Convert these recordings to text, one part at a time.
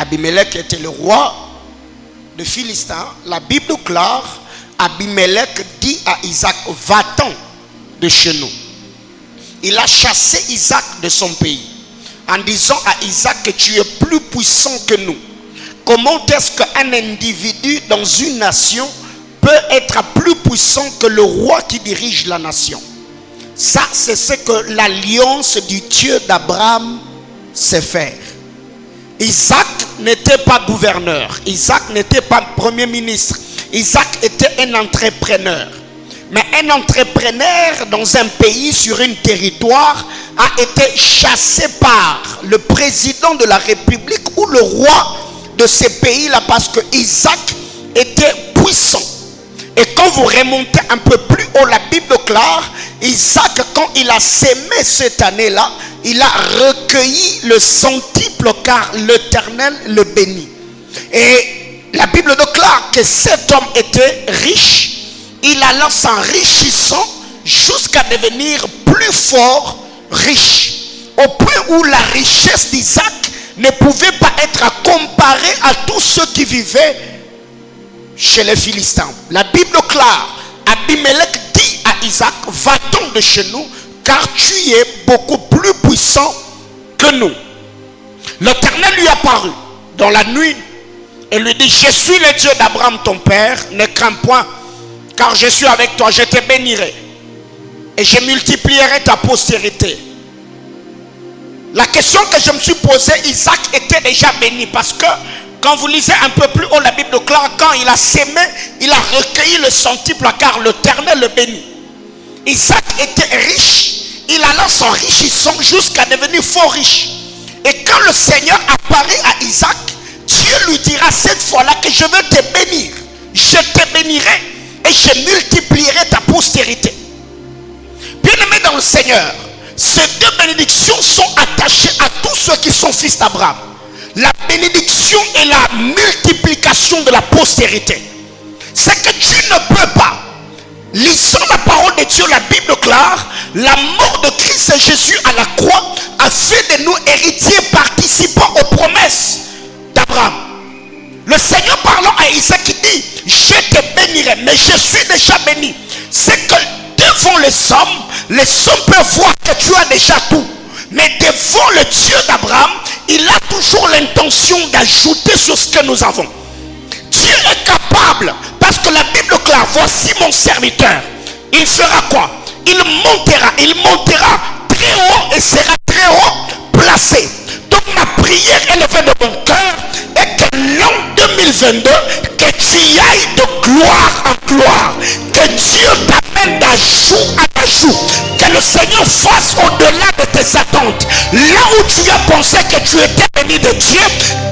Abimelech était le roi de Philistin. La Bible déclare, Abimelech dit à Isaac, va-t'en de chez nous. Il a chassé Isaac de son pays en disant à Isaac que tu es plus puissant que nous. Comment est-ce qu'un individu dans une nation peut être plus puissant que le roi qui dirige la nation? Ça, c'est ce que l'alliance du Dieu d'Abraham sait faire. Isaac n'était pas gouverneur. Isaac n'était pas premier ministre. Isaac était un entrepreneur. Mais un entrepreneur dans un pays, sur un territoire, a été chassé par le président de la République ou le roi de ces pays-là, parce que Isaac était puissant. Et quand vous remontez un peu plus haut, la Bible déclare, Isaac, quand il a sémé cette année-là, il a recueilli le centuple car l'Éternel le bénit. Et la Bible déclare que cet homme était riche. Il alla s'enrichissant jusqu'à devenir plus fort, riche. Au point où la richesse d'Isaac ne pouvait pas être comparée à tous ceux qui vivaient chez les Philistins. La Bible déclare, Abimelech dit à Isaac, va-t'en de chez nous, car tu es beaucoup plus puissant que nous. L'Éternel lui apparut dans la nuit et lui dit, je suis le Dieu d'Abraham ton père, ne crains point, car je suis avec toi, je te bénirai et je multiplierai ta postérité. La question que je me suis posée, Isaac était déjà béni, parce que quand vous lisez un peu plus haut, la Bible déclare, quand il a sémé, il a recueilli le centuple car l'Éternel le bénit. Isaac était riche, il alla s'enrichissant jusqu'à devenir fort riche. Et quand le Seigneur apparaît à Isaac, Dieu lui dira cette fois-là que je veux te bénir, je te bénirai et je multiplierai ta postérité. Bien-aimés dans le Seigneur, ces deux bénédictions sont attachées à tous ceux qui sont fils d'Abraham. La bénédiction et la multiplication de la postérité. C'est que tu ne peux pas. Lisant la parole de Dieu, la Bible déclare, la mort de Christ Jésus à la croix a fait de nous héritiers participants aux promesses d'Abraham. Le Seigneur parlant à Isaac, il dit, je te bénirai, mais je suis déjà béni. C'est que devant les hommes peuvent voir que tu as déjà tout. Mais devant le Dieu d'Abraham, il a toujours l'intention d'ajouter sur ce que nous avons. Dieu est capable, parce que la Bible déclare, voici mon serviteur. Il fera quoi? Il montera très haut et sera très haut placé. Donc ma prière élevée de mon cœur est que l'an 2022, que tu y ailles de gloire en gloire, que Dieu t'amène d'ajout à ajout, que le Seigneur fasse au-delà de tes attentes. Là où tu as pensé que tu étais béni de Dieu,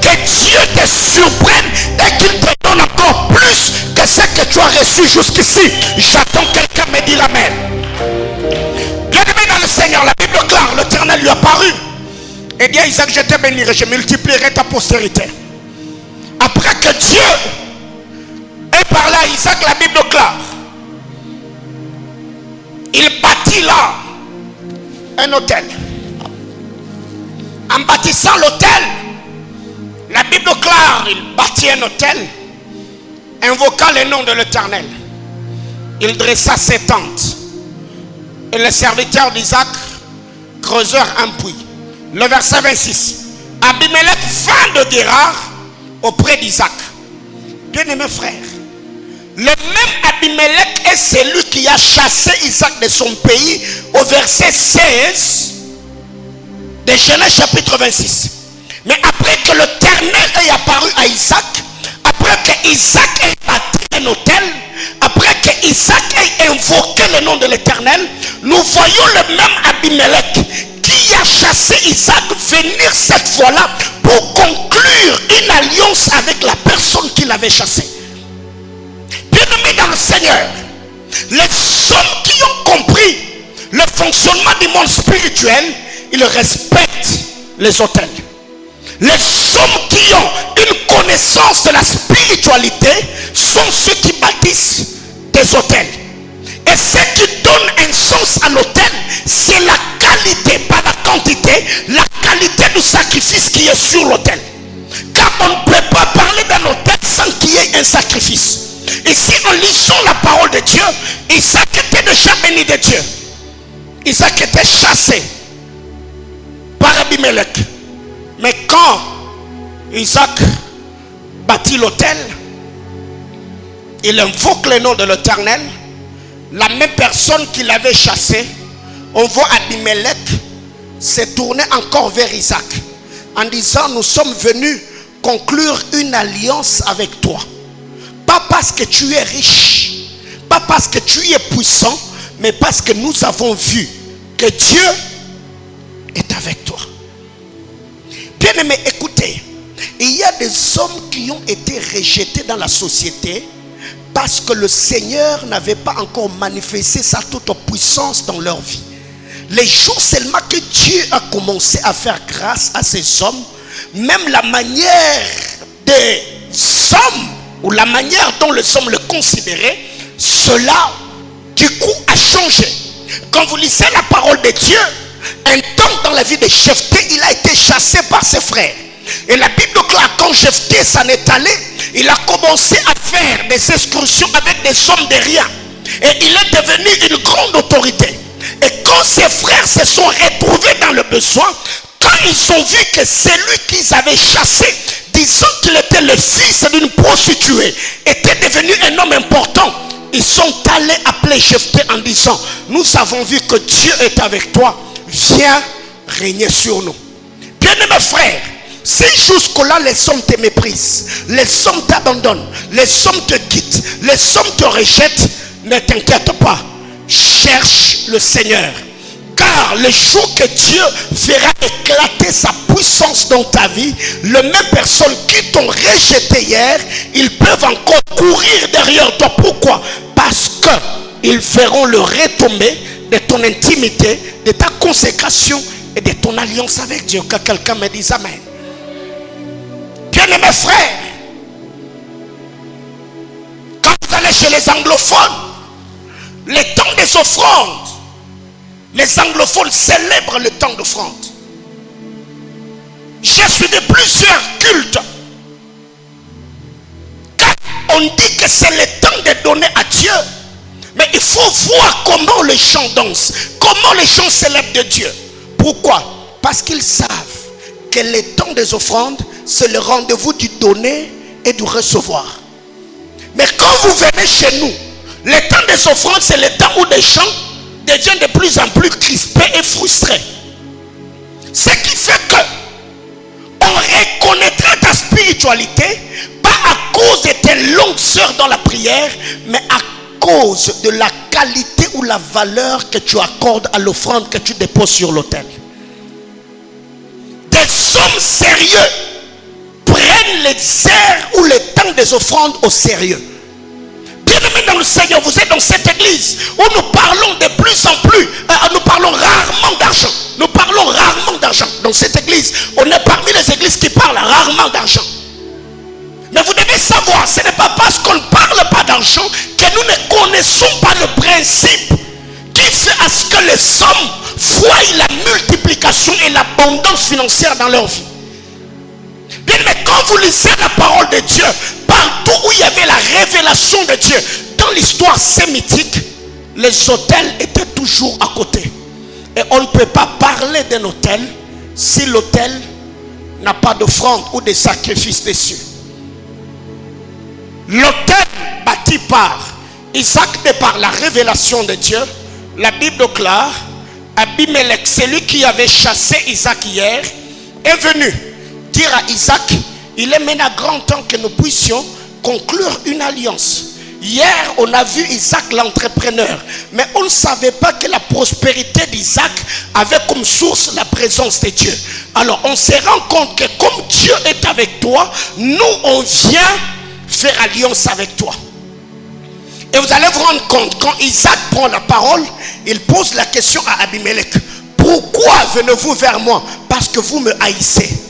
que Dieu te surprenne et qu'il te donne encore plus que ce que tu as reçu jusqu'ici. J'attends quelqu'un me dire amen. Bien-aimé dans le Seigneur, la Bible déclare, l'Éternel lui apparut et dit à Isaac, je te bénirai, je multiplierai ta postérité. Après que Dieu ait parlé à Isaac, la Bible déclare, il bâtit là un hôtel. En bâtissant l'hôtel, la Bible déclare, il bâtit un hôtel, invoquant le nom de l'Éternel. Il dressa ses tentes. Et les serviteurs d'Isaac creusèrent un puits. Le verset 26. Abimelech vint de Guérar auprès d'Isaac. Bien-aimé frère, le même Abimelech est celui qui a chassé Isaac de son pays au verset 16 de Genèse chapitre 26. Mais après que l'Éternel ait apparu à Isaac, après que Isaac ait bâti un hôtel, après que Isaac ait invoqué le nom de l'Éternel, nous voyons le même Abimelech qui a chassé Isaac venir cette fois-là pour conclure une alliance avec la personne qui l'avait chassé. Bien-aimés dans le Seigneur, les hommes qui ont compris le fonctionnement du monde spirituel, ils respectent les hôtels. Les hommes qui ont une connaissance de la spiritualité sont ceux qui bâtissent des hôtels. Et ce qui donne un sens à l'hôtel, c'est la qualité, pas la quantité, la qualité du sacrifice qui est sur l'hôtel. Car on ne peut pas parler d'un autel sans qu'il y ait un sacrifice. Ici, en lisant la parole de Dieu, Isaac était déjà béni de Dieu. Isaac était chassé par Abimelech. Mais quand Isaac bâtit l'autel, il invoque le nom de l'Éternel. La même personne qui l'avait chassé, on voit Abimelech se tourner encore vers Isaac en disant: nous sommes venus conclure une alliance avec toi. Pas parce que tu es riche, pas parce que tu es puissant, mais parce que nous avons vu que Dieu est avec toi. Bien aimé, écoutez, il y a des hommes qui ont été rejetés dans la société parce que le Seigneur n'avait pas encore manifesté sa toute puissance dans leur vie. Les jours seulement que Dieu a commencé à faire grâce à ces hommes, même la manière des hommes, ou la manière dont les hommes le considéraient, cela du coup a changé. Quand vous lisez la parole de Dieu, un temps dans la vie de Jephthé, il a été chassé par ses frères. Et la Bible déclare, quand Jephthé s'en est allé, il a commencé à faire des excursions avec des hommes de rien. Et il est devenu une grande autorité. Et quand ses frères se sont retrouvés dans le besoin, quand ils ont vu que celui qu'ils avaient chassé, disant qu'il était le fils d'une prostituée, était devenu un homme important, ils sont allés appeler Jephthé en disant: nous avons vu que Dieu est avec toi, viens régner sur nous. Bien-aimés frères, si jusque-là les hommes te méprisent, les hommes t'abandonnent, les hommes te quittent, les hommes te rejettent, ne t'inquiète pas, cherche le Seigneur. Car le jour que Dieu fera éclater sa puissance dans ta vie, les mêmes personnes qui t'ont rejeté hier, ils peuvent encore courir derrière toi. Pourquoi? Parce qu'ils feront le retombée de ton intimité, de ta consécration et de ton alliance avec Dieu. Que quelqu'un me dise Amen. Bien-aimés frères, quand vous allez chez les anglophones, le temps des offrandes, les anglophones célèbrent le temps d'offrande. J'ai suivi plusieurs cultes. Quand on dit que c'est le temps de donner à Dieu, mais il faut voir comment les gens dansent, comment les gens célèbrent de Dieu. Pourquoi? Parce qu'ils savent que le temps des offrandes, c'est le rendez-vous du donner et du recevoir. Mais quand vous venez chez nous, le temps des offrandes, c'est le temps où des gens deviennent de plus en plus crispés et frustrés. Ce qui fait que on reconnaîtra ta spiritualité pas à cause de tes longues heures dans la prière, mais à cause de la qualité ou la valeur que tu accordes à l'offrande que tu déposes sur l'autel. Des hommes sérieux prennent les heures ou le temps des offrandes au sérieux. Bien-aimés dans le Seigneur, vous êtes dans cette église où nous parlons de plus en plus, nous parlons rarement d'argent. Nous parlons rarement d'argent. Dans cette église, on est parmi les églises qui parlent rarement d'argent. Mais vous devez savoir, ce n'est pas parce qu'on ne parle pas d'argent que nous ne connaissons pas le principe qui fait à ce que les hommes voient la multiplication et l'abondance financière dans leur vie. Bien, mais quand vous lisez la parole de Dieu, partout où il y avait la révélation de Dieu, dans l'histoire sémitique, les autels étaient toujours à côté. Et on ne peut pas parler d'un autel si l'autel n'a pas d'offrande ou de sacrifice dessus. L'autel bâti par Isaac et par la révélation de Dieu, la Bible déclare, Abimelech, celui qui avait chassé Isaac hier, est venu dire à Isaac: il est maintenant grand temps que nous puissions conclure une alliance. Hier, on a vu Isaac l'entrepreneur, mais on ne savait pas que la prospérité d'Isaac avait comme source la présence de Dieu. Alors, on se rend compte que comme Dieu est avec toi, nous, on vient faire alliance avec toi. Et vous allez vous rendre compte, quand Isaac prend la parole, il pose la question à Abimelech: pourquoi venez-vous vers moi? Parce que vous me haïssez.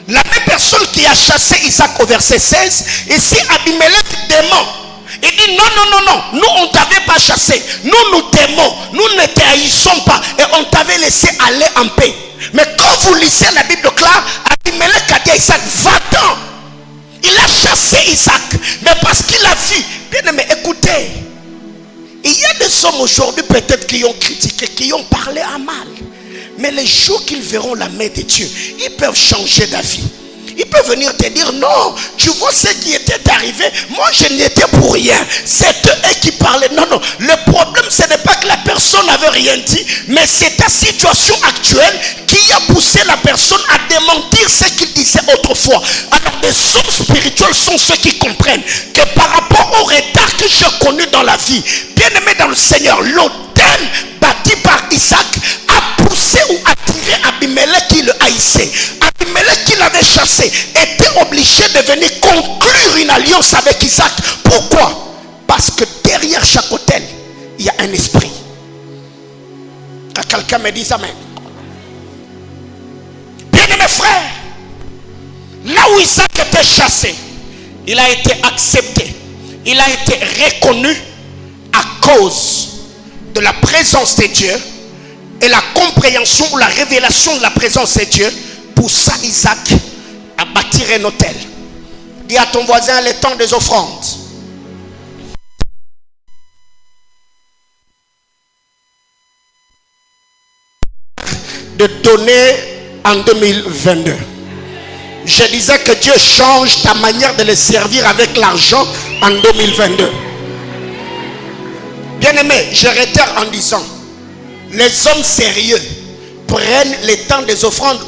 La même personne qui a chassé Isaac au verset 16, ici Abimelech dément. Il dit non, nous on ne t'avait pas chassé, nous t'aimons, nous ne te haïssons pas et on t'avait laissé aller en paix. Mais quand vous lisez la Bible claire, Abimelech a dit à Isaac: va-t'en, Il a chassé Isaac, mais parce qu'il a vu. Bien aimé, écoutez. Il y a des hommes aujourd'hui peut-être qui ont critiqué, qui ont parlé à mal. Mais les jours qu'ils verront la main de Dieu, ils peuvent changer d'avis. Ils peuvent venir te dire, non, tu vois ce qui était arrivé, moi je n'étais pour rien. C'est eux qui parlaient. Non, non, le problème ce n'est pas que la personne n'avait rien dit, mais c'est ta situation actuelle qui a poussé la personne à démentir ce qu'il disait autrefois. Alors les hommes spirituels sont ceux qui comprennent que par rapport au retard que j'ai connu dans la vie, bien aimé dans le Seigneur, l'autel bâti par Isaac a poussé ou attiré Abimelech qui le haïssait. Abimelech qui l'avait chassé était obligé de venir conclure une alliance avec Isaac. Pourquoi? Parce que derrière chaque autel, il y a un esprit. Que quelqu'un me dise amen. Bien aimé frère, là où Isaac était chassé, il a été accepté, il a été reconnu à cause de la présence de Dieu et la compréhension ou la révélation de la présence de Dieu. Pour ça, Isaac a bâti un autel. Dis à ton voisin, le temps des offrandes. De donner en 2022. Je disais que Dieu change ta manière de le servir avec l'argent en 2022. Bien aimé, je réitère en disant, les hommes sérieux prennent le temps des offrandes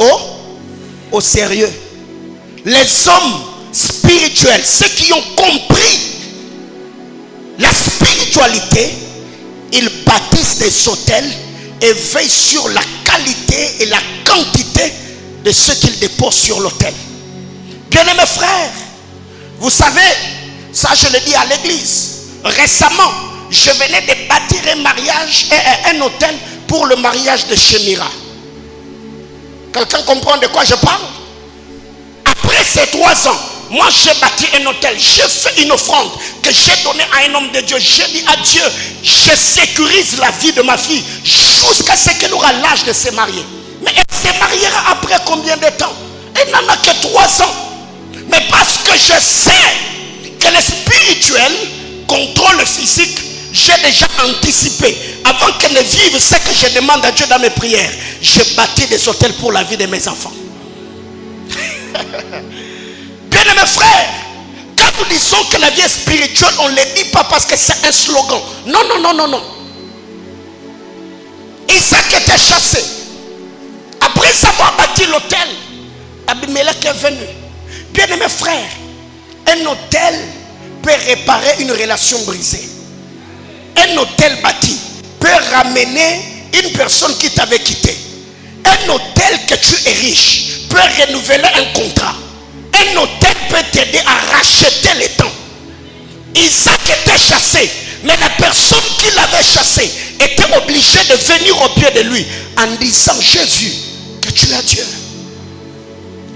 au sérieux. Les hommes spirituels, ceux qui ont compris la spiritualité, ils bâtissent des autels et veillent sur la qualité et la quantité de ce qu'ils déposent sur l'autel. Bien aimés frères, vous savez, ça je le dis à l'église, récemment, je venais de bâtir un mariage, un hôtel pour le mariage de Chemira. Quelqu'un comprend de quoi je parle? Après ces 3 ans, moi j'ai bâti un hôtel, j'ai fait une offrande que j'ai donnée à un homme de Dieu. J'ai dit à Dieu, je sécurise la vie de ma fille jusqu'à ce qu'elle aura l'âge de se marier. Mais elle se mariera après combien de temps? Elle n'en a que 3 ans. Mais parce que je sais que le spirituel contrôle le physique, j'ai déjà anticipé. Avant qu'elle ne vive ce que je demande à Dieu dans mes prières, j'ai bâti des hôtels pour la vie de mes enfants. Bien aimés frères, quand nous disons que la vie est spirituelle, on ne le dit pas parce que c'est un slogan. Non, non, non, non, non. Isaac était chassé. Après avoir bâti l'hôtel, Abimelech est venu. Bien aimés frères, un hôtel peut réparer une relation brisée. Un hôtel bâti peut ramener une personne qui t'avait quitté. Un hôtel que tu riche peut renouveler un contrat. Un hôtel peut t'aider à racheter les temps. Isaac était chassé, mais la personne qui l'avait chassé était obligée de venir au pied de lui en disant, j'ai vu que tu as Dieu.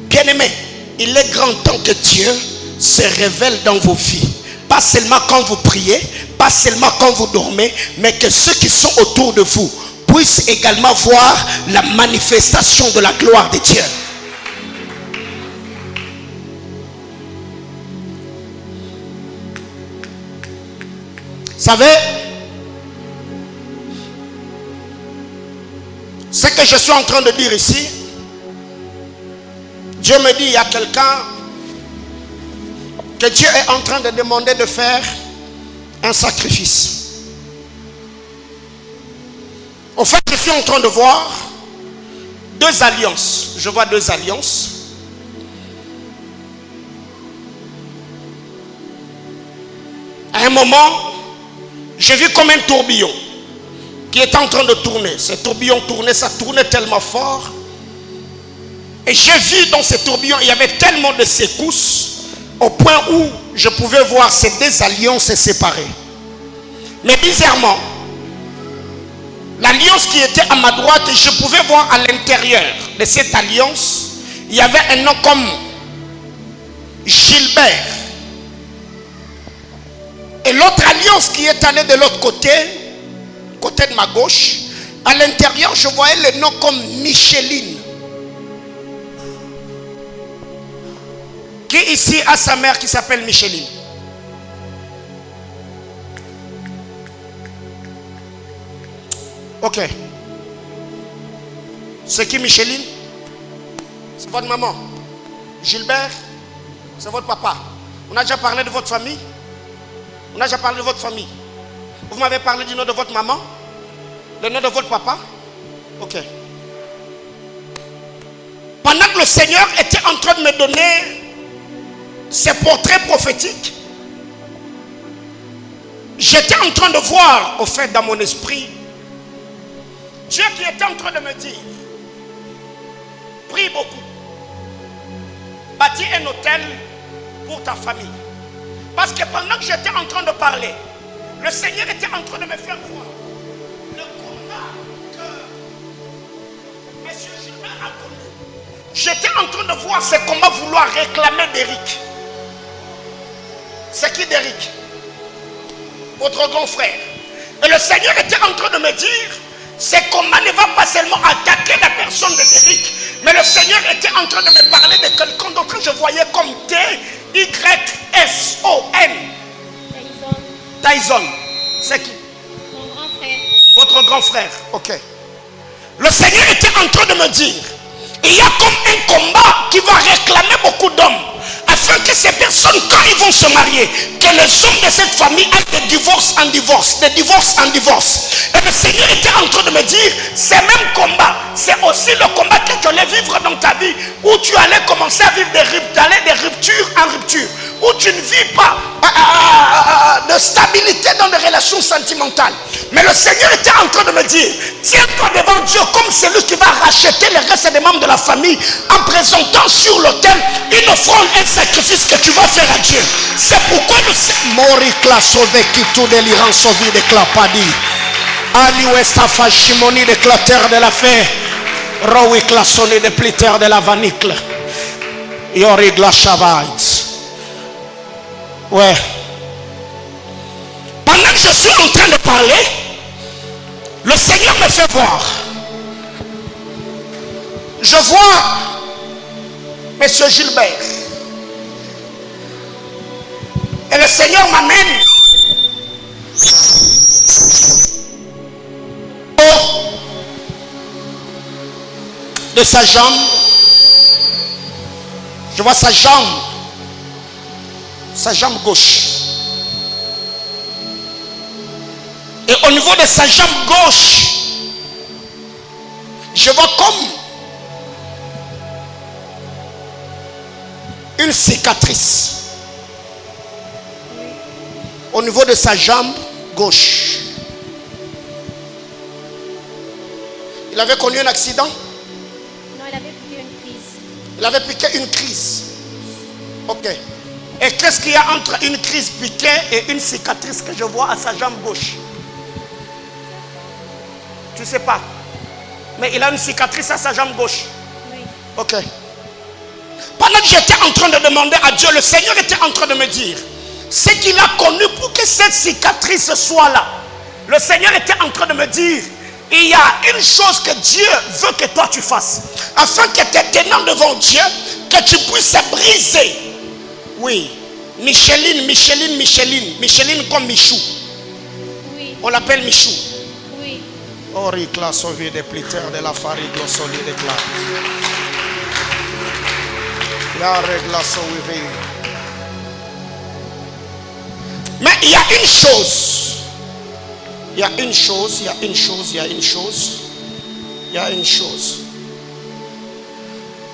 Bien-aimé, il est grand temps que Dieu se révèle dans vos vies. Pas seulement quand vous priez, pas seulement quand vous dormez, mais que ceux qui sont autour de vous puissent également voir la manifestation de la gloire de Dieu. Vous savez, ce que je suis en train de dire ici, Dieu me dit, il y a quelqu'un que Dieu est en train de demander de faire un sacrifice. En fait, je suis en train de voir 2 alliances. Je vois 2 alliances. À un moment, j'ai vu comme un tourbillon qui est en train de tourner. Ce tourbillon tournait, ça tournait tellement fort. Et j'ai vu dans ce tourbillon, il y avait tellement de secousses au point où je pouvais voir ces 2 alliances se séparer. Mais bizarrement, l'alliance qui était à ma droite, je pouvais voir à l'intérieur de cette alliance, il y avait un nom comme Gilbert. Et l'autre alliance qui est allée de l'autre côté de ma gauche, à l'intérieur, je voyais le nom comme Micheline. Qui ici a sa mère qui s'appelle Micheline? Ok. C'est qui Micheline? C'est votre maman. Gilbert, c'est votre papa. On a déjà parlé de votre famille? On a déjà parlé de votre famille? Vous m'avez parlé du nom de votre maman? Le nom de votre papa? Ok. Pendant que le Seigneur était en train de me donner ces portraits prophétiques, j'étais en train de voir, au fait, dans mon esprit, Dieu qui était en train de me dire, prie beaucoup, bâtis un hôtel pour ta famille. Parce que pendant que j'étais en train de parler, le Seigneur était en train de me faire voir le combat que M. Gilbert a connu. J'étais en train de voir ce combat vouloir réclamer d'Éric. C'est qui d'Éric? Votre grand frère. Et le Seigneur était en train de me dire, ce combat ne va pas seulement attaquer la personne de d'Éric, mais le Seigneur était en train de me parler de quelqu'un d'autre que je voyais comme T-Y-S-O-N. Tyson. C'est qui? Mon grand frère. Votre grand frère. Ok. Le Seigneur était en train de me dire, il y a comme un combat qui va réclamer beaucoup d'hommes, afin que ces personnes, quand ils vont se marier, que les hommes de cette famille aient de divorce en divorce, de divorce en divorce. Et le Seigneur était en train de me dire, ces mêmes combats, c'est aussi le combat que tu allais vivre dans ta vie, où tu allais commencer à vivre d'aller de rupture en rupture, où tu ne vis pas de stabilité dans les relations sentimentales. Mais le Seigneur était en train de me dire, tiens-toi devant Dieu comme celui qui va racheter les restes des membres de la famille en présentant sur l'autel une offrande, un sacrifice que tu vas faire à Dieu. C'est pourquoi le Seigneur mori sauvé qui tout délirant sauvé de clapadi. Ali Westafa Shimoni de clater de la fée. Rowi classonné de pliter de la vanicle. Yori glashavaids. Ouais. Pendant que je suis en train de parler, le Seigneur me fait voir. Je vois Monsieur Gilbert. Et le Seigneur m'amène haut de sa jambe. Je vois sa jambe gauche. Et au niveau de sa jambe gauche, je vois comme une cicatrice. Au niveau de sa jambe gauche. Il avait connu un accident? Non, il avait piqué une crise. Il avait piqué une crise. Ok. Et qu'est-ce qu'il y a entre une crise piquée et une cicatrice que je vois à sa jambe gauche? Tu ne sais pas. Mais il a une cicatrice à sa jambe gauche. Oui. Ok. Pendant que j'étais en train de demander à Dieu, le Seigneur était en train de me dire ce qu'il a connu pour que cette cicatrice soit là. Le Seigneur était en train de me dire, il y a une chose que Dieu veut que toi tu fasses, afin que te tenant devant Dieu, que tu puisses briser. Oui, Micheline comme Michou. Oui. On l'appelle Michou. Oui. Oricla sauvé des pliteurs de la farine solide de glace. Ya régla sauvé. Mais il y a une chose. Il y a une chose.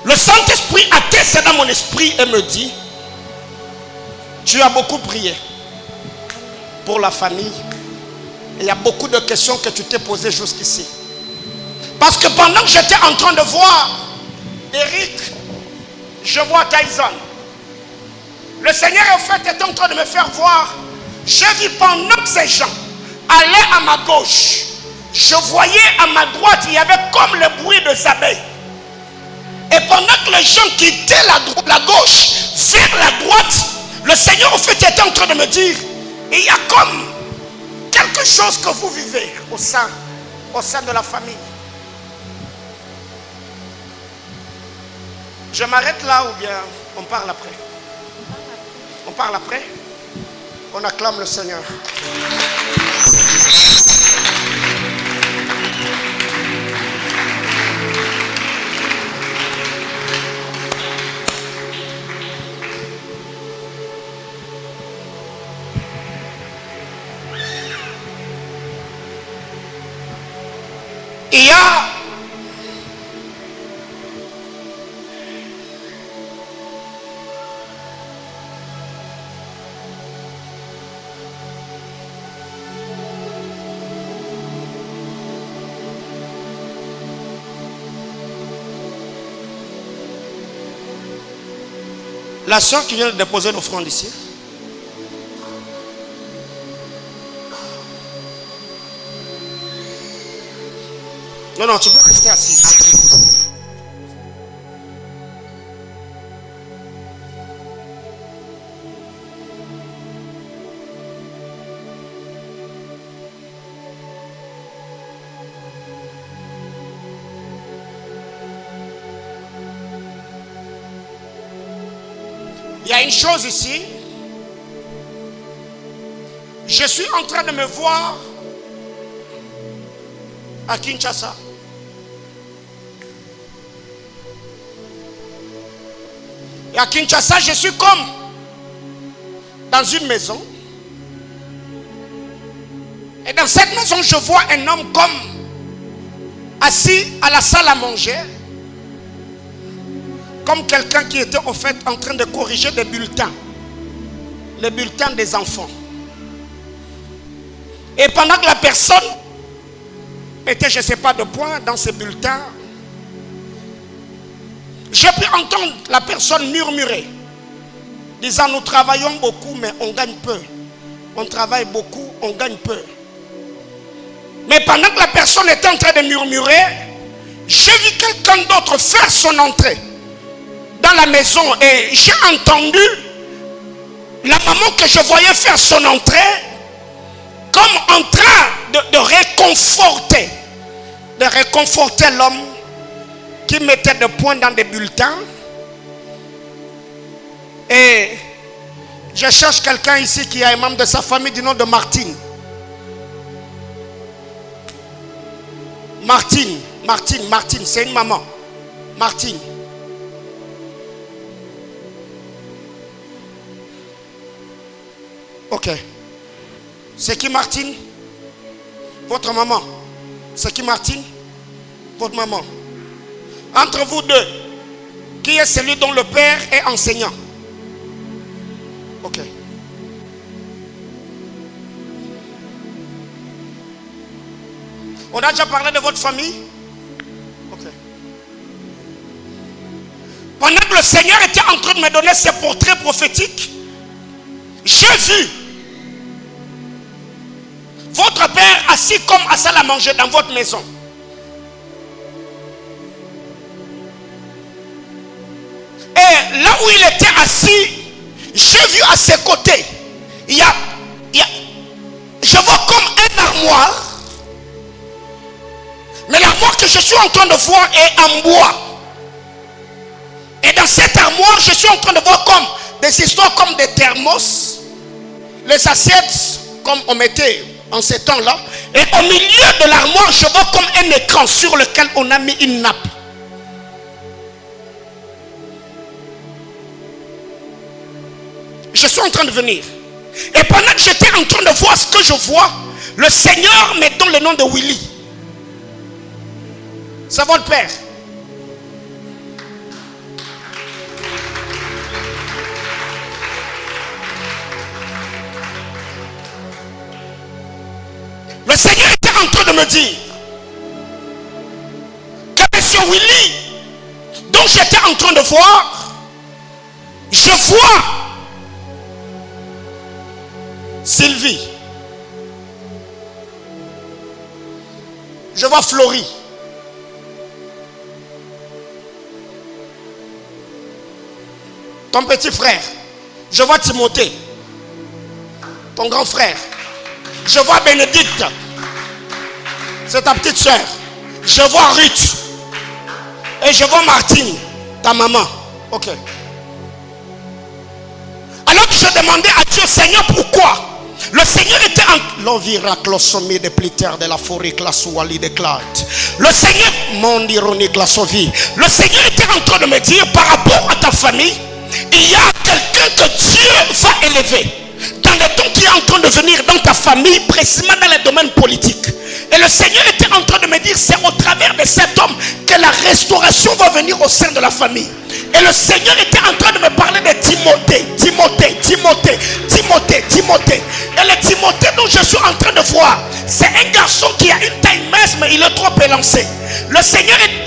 Le Saint-Esprit atteste dans mon esprit et me dit, tu as beaucoup prié pour la famille. Et il y a beaucoup de questions que tu t'es posées jusqu'ici. Parce que pendant que j'étais en train de voir Éric, je vois Tyson. Le Seigneur en fait est en train de me faire voir. Je vis pendant que ces gens allaient à ma gauche. Je voyais à ma droite, il y avait comme le bruit des abeilles. Et pendant que les gens quittaient la gauche vers la droite, le Seigneur en fait était en train de me dire, il y a comme quelque chose que vous vivez au sein de la famille. Je m'arrête là ou bien on parle après? On parle après. On acclame le Seigneur. Il y a la soeur qui vient de déposer l'offrande ici. Non, non, tu peux rester assis. Il y a une chose ici. Je suis en train de me voir à Kinshasa. Et à Kinshasa, je suis comme dans une maison. Et dans cette maison, je vois un homme comme assis à la salle à manger. Comme quelqu'un qui était au fait en train de corriger des bulletins. Les bulletins des enfants. Et pendant que la personne était, je ne sais pas de point, dans ces bulletins, j'ai pu entendre la personne murmurer, disant nous travaillons beaucoup mais on gagne peu. On travaille beaucoup, on gagne peu. Mais pendant que la personne était en train de murmurer, j'ai vu quelqu'un d'autre faire son entrée dans la maison et j'ai entendu la maman que je voyais faire son entrée comme en train de réconforter l'homme qui mettait des points dans des bulletins. Et je cherche quelqu'un ici qui a un membre de sa famille du nom de Martine. Martine, c'est une maman. Martine. Ok. C'est qui Martine? Votre maman. C'est qui Martine? Votre maman. Entre vous deux, qui est celui dont le père est enseignant? Ok. On a déjà parlé de votre famille? Ok. Pendant que le Seigneur était en train de me donner ses portraits prophétiques, j'ai vu votre père assis comme à salle à manger dans votre maison. Et là où il était assis, j'ai vu à ses côtés, je vois comme un armoire. Mais l'armoire que je suis en train de voir est en bois. Et dans cette armoire, je suis en train de voir comme des histoires comme des thermos, les assiettes comme on mettait en ces temps-là. Et au milieu de l'armoire, je vois comme un écran sur lequel on a mis une nappe. Je suis en train de venir. Et pendant que j'étais en train de voir ce que je vois, le Seigneur me donne le nom de Willy. C'est votre père. Le Seigneur était en train de me dire que M. Willy, dont j'étais en train de voir, je vois Sylvie, je vois Florie, ton petit frère, je vois Timothée, ton grand frère, je vois Bénédicte, c'est ta petite soeur, je vois Ruth et je vois Martine, ta maman. Ok. Alors que j'étais demandé à Dieu, Seigneur, pourquoi? Le Seigneur était en... Le Seigneur était en train de me dire, par rapport à ta famille, il y a quelqu'un que Dieu va élever dans les temps qui est en train de venir dans ta famille, précisément dans les domaines politiques. Et le Seigneur était en train de me dire, c'est au travers de cet homme que la restauration va venir au sein de la famille. Et le Seigneur était en train de me parler de Timothée. Et le Timothée dont je suis en train de voir, c'est un garçon qui a une taille mince, mais il est trop élancé. Le Seigneur est...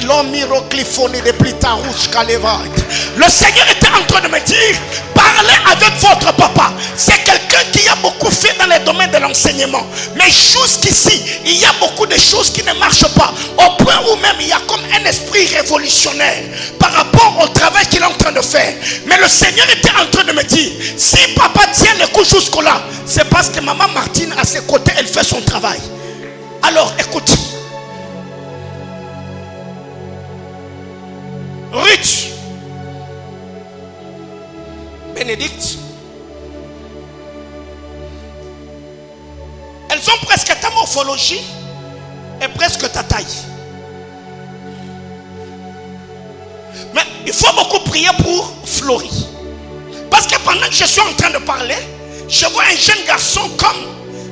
Le Seigneur était en train de me dire, parlez avec votre papa. C'est quelqu'un qui a beaucoup fait dans les domaines de l'enseignement. Mais jusqu'ici, il y a beaucoup de choses qui ne marchent pas. Au point où même il y a comme un esprit révolutionnaire par rapport au travail qu'il est en train de faire. Mais le Seigneur était en train de me dire, si papa tient le coup jusque-là, c'est parce que maman Martine à ses côtés, elle fait son travail. Alors écoute, Ruth, Bénédicte, elles ont presque ta morphologie et presque ta taille. Mais il faut beaucoup prier pour Florie. Parce que pendant que je suis en train de parler, je vois un jeune garçon comme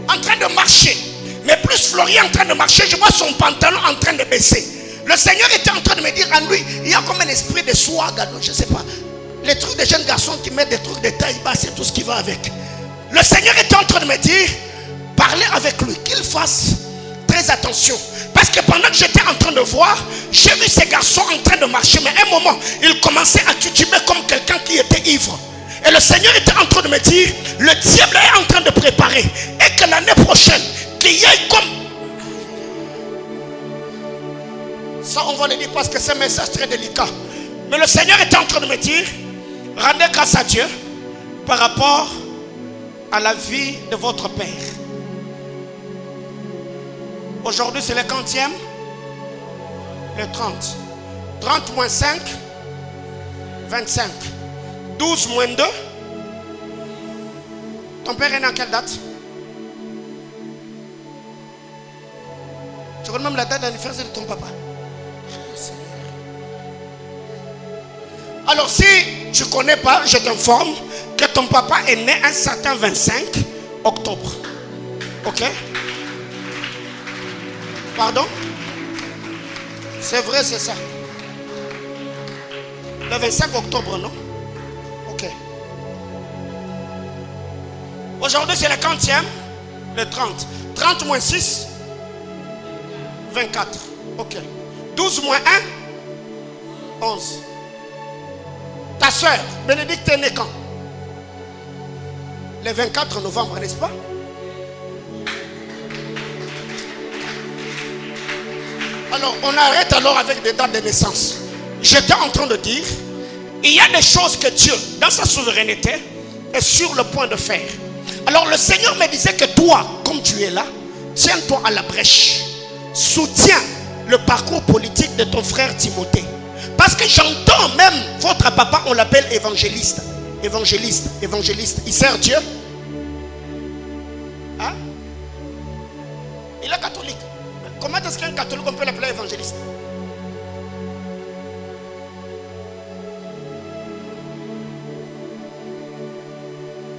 en train de marcher. Mais plus Florie est en train de marcher, je vois son pantalon en train de baisser. Le Seigneur était en train de me dire en lui, il y a comme un esprit de swag, je ne sais pas. Les trucs des jeunes garçons qui mettent des trucs de taille basse, c'est tout ce qui va avec. Le Seigneur était en train de me dire, parlez avec lui, qu'il fasse très attention. Parce que pendant que j'étais en train de voir, j'ai vu ces garçons en train de marcher. Mais à un moment, ils commençaient à tituber comme quelqu'un qui était ivre. Et le Seigneur était en train de me dire, le diable est en train de préparer. Et que l'année prochaine, qu'il y ait comme... Ça, on va le dire parce que c'est un message très délicat. Mais le Seigneur était en train de me dire, rendez grâce à Dieu par rapport à la vie de votre père. Aujourd'hui, c'est le 40e, le 30. 30 moins 5, 25. 12 moins 2. Ton père est né en quelle date? Tu connais même la date d'anniversaire de ton papa? Alors si tu ne connais pas, je t'informe que ton papa est né un certain 25 octobre. Ok? Pardon? C'est vrai, c'est ça. Le 25 octobre, non? Ok. Aujourd'hui, c'est le 40e, le 30. 30 moins 6, 24. Ok. 12 moins 1, 11. Ta soeur, Bénédicte, est née quand? Le 24 novembre, n'est-ce pas? Alors, on arrête alors avec des dates de naissance. J'étais en train de dire, il y a des choses que Dieu, dans sa souveraineté, est sur le point de faire. Alors, le Seigneur me disait que toi, comme tu es là, tiens-toi à la brèche. Soutiens le parcours politique de ton frère Timothée. Parce que j'entends même, votre papa, on l'appelle évangéliste. Évangéliste. Il sert Dieu. Hein? Il est catholique. Comment est-ce qu'un catholique, on peut l'appeler évangéliste?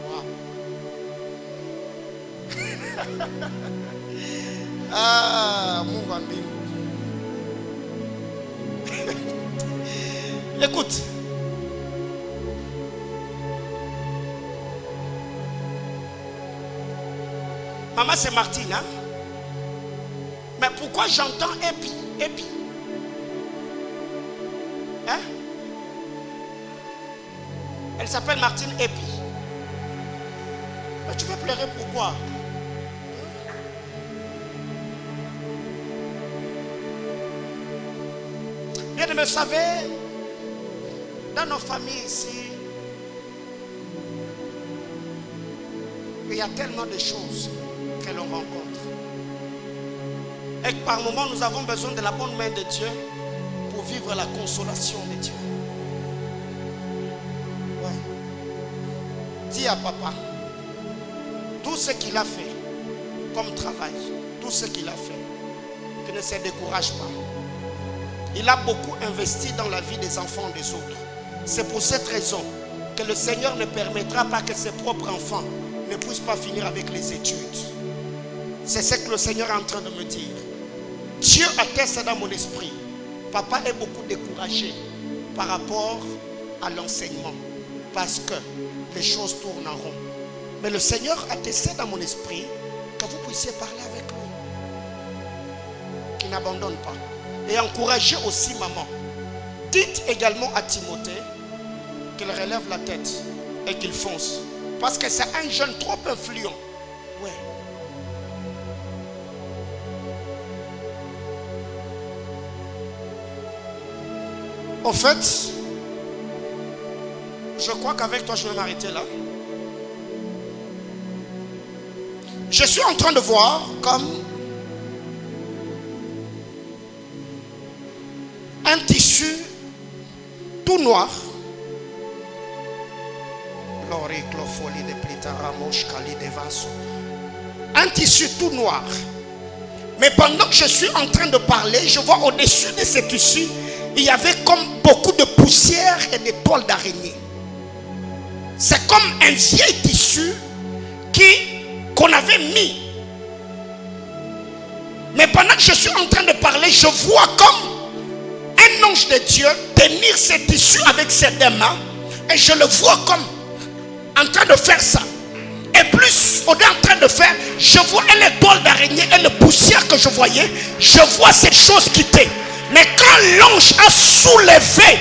Wow. Ah, mon bambino. Écoute. Maman, c'est Martine, hein? Mais pourquoi j'entends épi? Hein? Elle s'appelle Martine Épi. Mais tu veux pleurer pourquoi? Bien aimé, vous savez, dans nos familles ici, il y a tellement de choses que l'on rencontre. Et que par moments, nous avons besoin de la bonne main de Dieu pour vivre la consolation de Dieu. Ouais. Dis à papa, tout ce qu'il a fait comme travail, tout ce qu'il a fait, qu'il ne se décourage pas. Il a beaucoup investi dans la vie des enfants des autres. C'est pour cette raison que le Seigneur ne permettra pas que ses propres enfants ne puissent pas finir avec les études. C'est ce que le Seigneur est en train de me dire. Dieu atteste dans mon esprit. Papa est beaucoup découragé par rapport à l'enseignement parce que les choses tournent en rond. Mais le Seigneur atteste dans mon esprit que vous puissiez parler avec lui. Qu'il n'abandonne pas. Et encouragez aussi maman. Dites également à Timothée qu'il relève la tête et qu'il fonce. Parce que c'est un jeune trop influent. Ouais. En fait, je crois qu'avec toi, je vais m'arrêter là. Je suis en train de voir comme un tissu tout noir. Un tissu tout noir. Mais pendant que je suis en train de parler, je vois au-dessus de ce tissu, il y avait comme beaucoup de poussière et de toiles d'araignée. C'est comme un vieil tissu qu'on avait mis. Mais pendant que je suis en train de parler, je vois comme un ange de Dieu tenir ce tissu avec ses deux mains. Et je le vois comme en train de faire ça. Et plus on est en train de faire, je vois les toiles d'araignée et la poussière que je voyais. Je vois cette chose quitter. Mais quand l'ange a soulevé,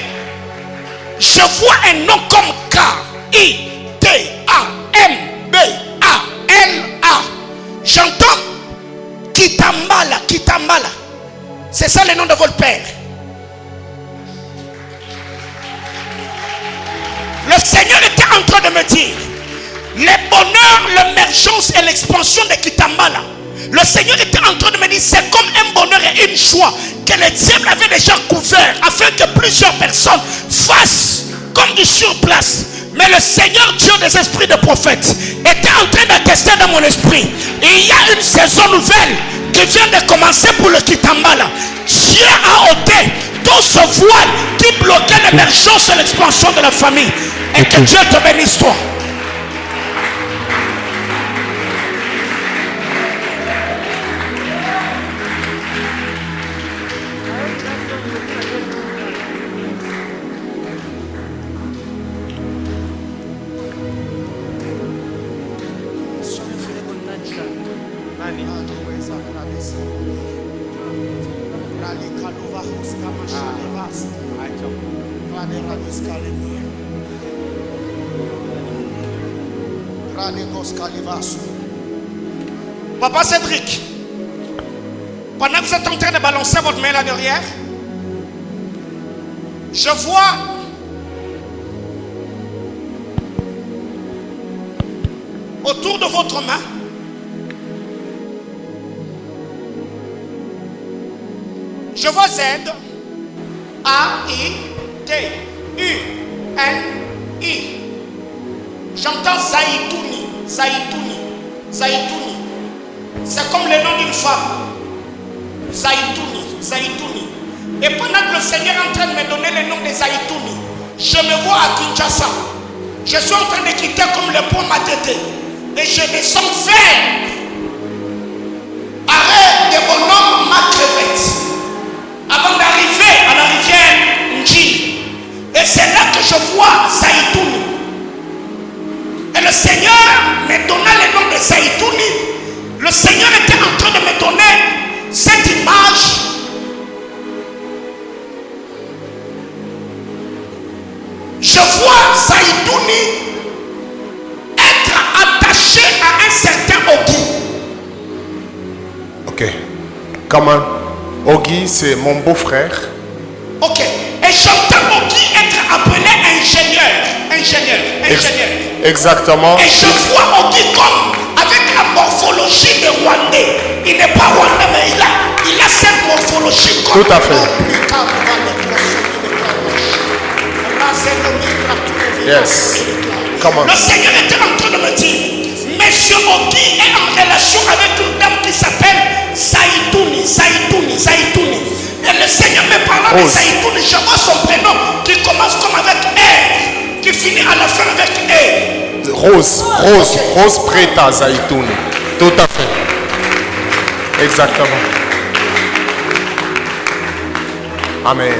je vois un nom comme K-I-T-A-M-B-A-L-A. J'entends Kitambala, Kitambala. C'est ça le nom de votre père. Le Seigneur était en train de me dire, les bonheurs, l'émergence et l'expansion de Kitambala. Le Seigneur était en train de me dire, c'est comme un bonheur et une joie que le diable avait déjà couvert afin que plusieurs personnes fassent comme du surplace. Mais le Seigneur Dieu des esprits de prophètes était en train d'attester dans mon esprit. Et il y a une saison nouvelle qui vient de commencer pour le Kitambala. Dieu a ôté tout ce voile qui bloquait l'émergence et l'expansion de la famille. Et que Dieu te bénisse toi. Papa Cédric, pendant que vous êtes en train de balancer votre main là derrière, je vois autour de votre main je vois Z A-I-T-U-N-I. J'entends Zaïtouni, Zaïtouni, Zaïtouni. C'est comme le nom d'une femme. Zaïtouni, Zaïtouni. Et pendant que le Seigneur est en train de me donner le nom de Zaïtouni, je me vois à Kinshasa. Je suis en train de quitter comme le pont Matete. Et je descends vers arrêt de mon nom ma crevette. Avant d'arriver à la rivière Ndjili. Et c'est là que je vois Zaïtouni. Et le Seigneur me donna le nom de Zaïtouni. Le Seigneur était en train de me donner cette image. Je vois Zaïtouni être attaché à un certain Ogi. Ok. Comment? Ogi, c'est mon beau-frère. Ok. Et j'entends Ogi être appelé ingénieur. Exactement. Et je vois Ogi comme avec la morphologie de Rwandais. Il n'est pas Rwandais, mais il a cette morphologie comme. Tout à fait. Yes. Come on. Le Seigneur était en train de me dire, Monsieur Ogi est en relation avec une dame qui s'appelle Zaïtouni. Et le Seigneur me parlant de Rose. Zaïtouni, je vois son prénom qui commence comme avec R, qui finit à la fin avec E. Rose Preta Zaitouni. Tout à fait. Exactement. Amen.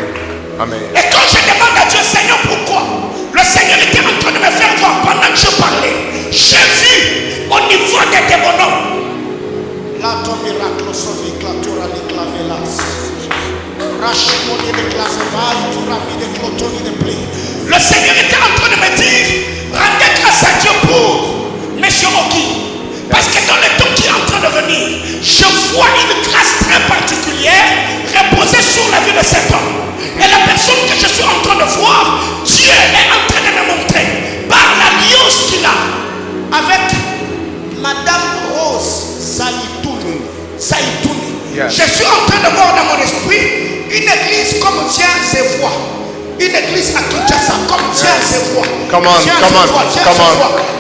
Amen. Et quand je demande à Dieu, Seigneur, pourquoi? Le Seigneur était en train de me faire voir pendant que je parlais. J'ai vu au niveau des démons. Là, ton miracle sauvé, clatura de clavelas. Rachimoni de clasevai, turami de clotoni de play. Le Seigneur était en train de me dire, rendez grâce à Dieu pour Monsieur Oki. Parce que dans le temps qui est en train de venir, je vois une grâce très particulière reposer sur la vie de cet homme. Et la personne que je suis en train de voir, Dieu est en train de me montrer par l'alliance qu'il a avec Madame Rose Zaitouni. Yes. Je suis en train de voir dans mon esprit une église comme Dieu se voit. Une église à Kinshasa comme Dieu se voit. Come on.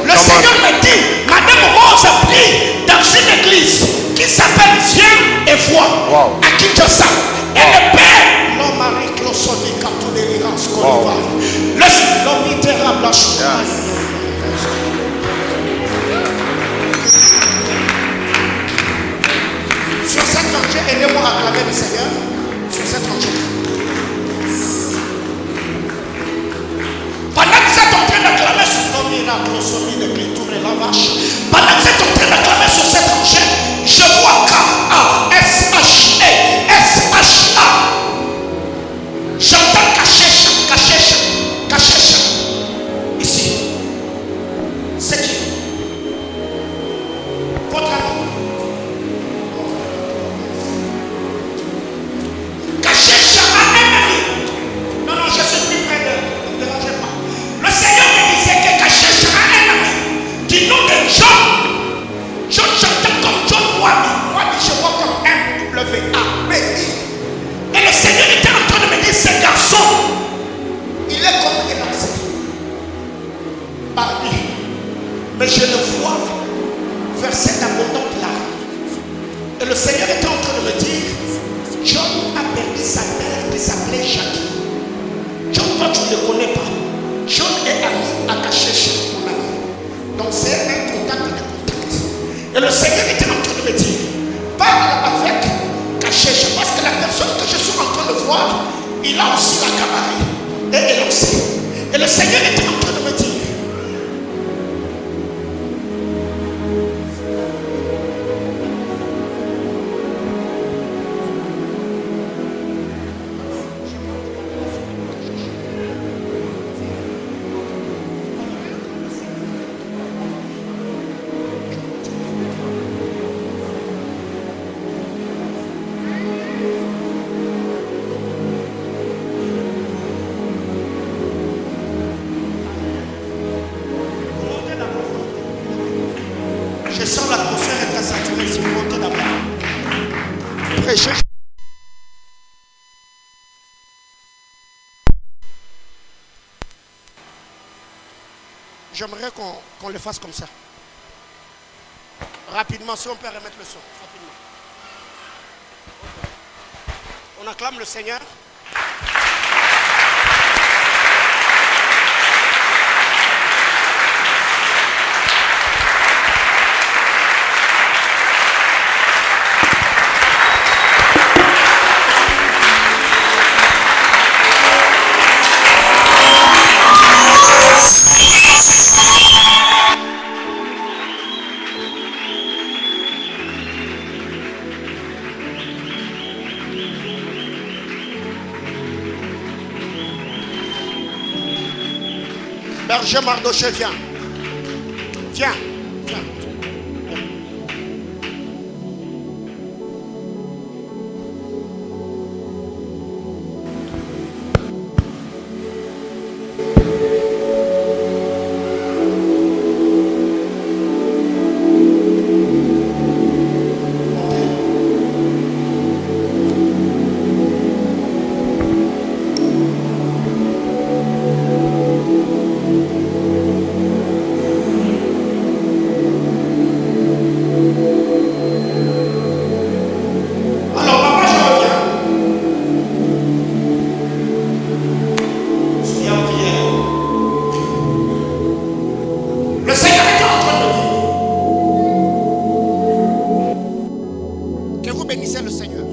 Le Seigneur me dit, Madame Rose prie dans une église qui s'appelle Viens et vois. Wow. À Kinshasa. Et le Père, l'homme Marie Closovic a tous les lirances qu'on va. L'homme littéral, la chose. Sur cette rangée, aidez-moi à acclamer le Seigneur. Sur cette rangée. Pendant que vous êtes en train d'acclamer sur nos miracles, sur de clitour et la vache, pendant que vous êtes en train d'acclamer sur cette rangée, je vois K-A-S-H-A. J'entends Kachecha. Ici. C'est qui? Votre ami. Kachecha a un ami. Non, je suis plus près de. Ne dérangez pas. Le Seigneur me disait que Kachecha a un ami du nom de John. John, j'entends comme John Wabi. Wabi, je vois comme M-W-A-B-I. Et le Seigneur était en train de me dire, ce garçon, il est comme élancé par lui. Mais je le vois verser d'abondantes larmes. Et le Seigneur était en train de me dire, John a perdu sa mère qui s'appelait Jackie. John, toi tu ne le connais pas. John est ami à Kachecha, ton ami. Donc c'est un contact de contact. Et le Seigneur était en train de me dire, parle avec Kachecha, parce que la personne que je suis en train de voir, il a aussi la cabaret et élancé. Et le Seigneur était en train de me dire, je sens l'atmosphère être saturée. Si vous montez d'abord, prêchez. J'aimerais qu'on le fasse comme ça. Rapidement, si on peut remettre le son. Rapidement. On acclame le Seigneur. Berger Mardoché, viens. Viens. Que vous bénissez le Seigneur.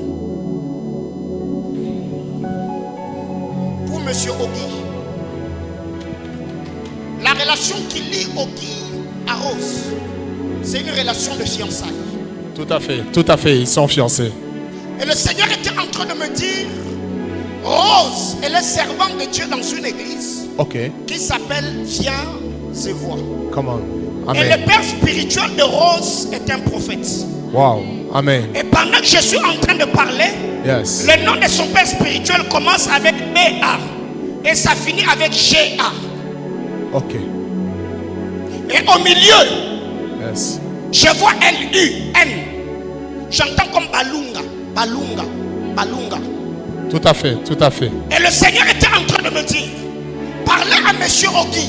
Pour Monsieur Ogi, la relation qui lie Ogi à Rose, c'est une relation de fiançailles. Tout à fait, ils sont fiancés. Et le Seigneur était en train de me dire, Rose, elle est servante de Dieu dans une église Ok, qui s'appelle Viens et Vois. come on. Et le Amen. père spirituel de Rose est un prophète. Wow, amen. Et pendant que je suis en train de parler, Yes. le nom de son père spirituel commence avec BA et ça finit avec GA. Ok, Et au milieu, yes. je vois LUN. J'entends comme Balunga, Balunga, Balunga. Tout à fait. Et le Seigneur était en train de me dire, parlez à Monsieur Ogi,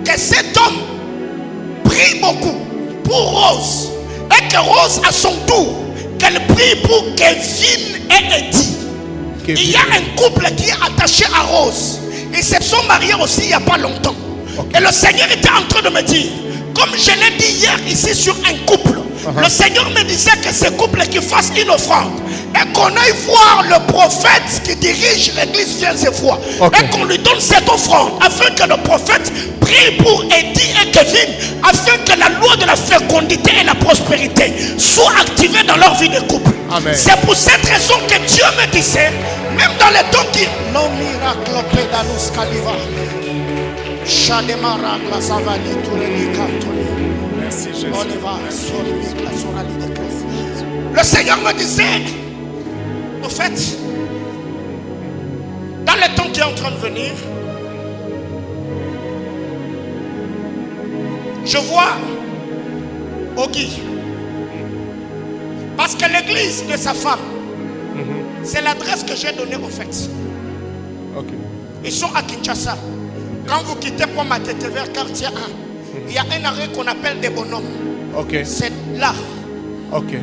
que cet homme prie beaucoup pour Rose. Et que Rose, à son tour, qu'elle prie pour Kevin et Eddie. Kevin. Il y a un couple qui est attaché à Rose. Ils se sont mariés aussi il n'y a pas longtemps. Ok. Et le Seigneur était en train de me dire, comme je l'ai dit hier ici sur un couple, le Seigneur me disait que ce couple qui fasse une offrande et qu'on aille voir le prophète qui dirige l'église Viens et Vois, Ok. et qu'on lui donne cette offrande afin que le prophète prie pour Eddie et Kevin, afin que la loi de la fécondité et la prospérité soit activée dans leur vie de couple. Amen. C'est pour cette raison que Dieu me disait, même dans les temps qui non miracle pedalus caliva Shademara Glasavali Toureli Cantoni. Merci Jésus. Le Seigneur me disait, au fait, dans le temps qui est en train de venir, je vois Ogi. Parce que l'église de sa femme, c'est l'adresse que j'ai donnée au fait. Ok, Ils sont à Kinshasa. Quand vous quittez Pointe-Matete vers quartier 1, il y a un arrêt qu'on appelle des bonhommes. ok, C'est là, ok.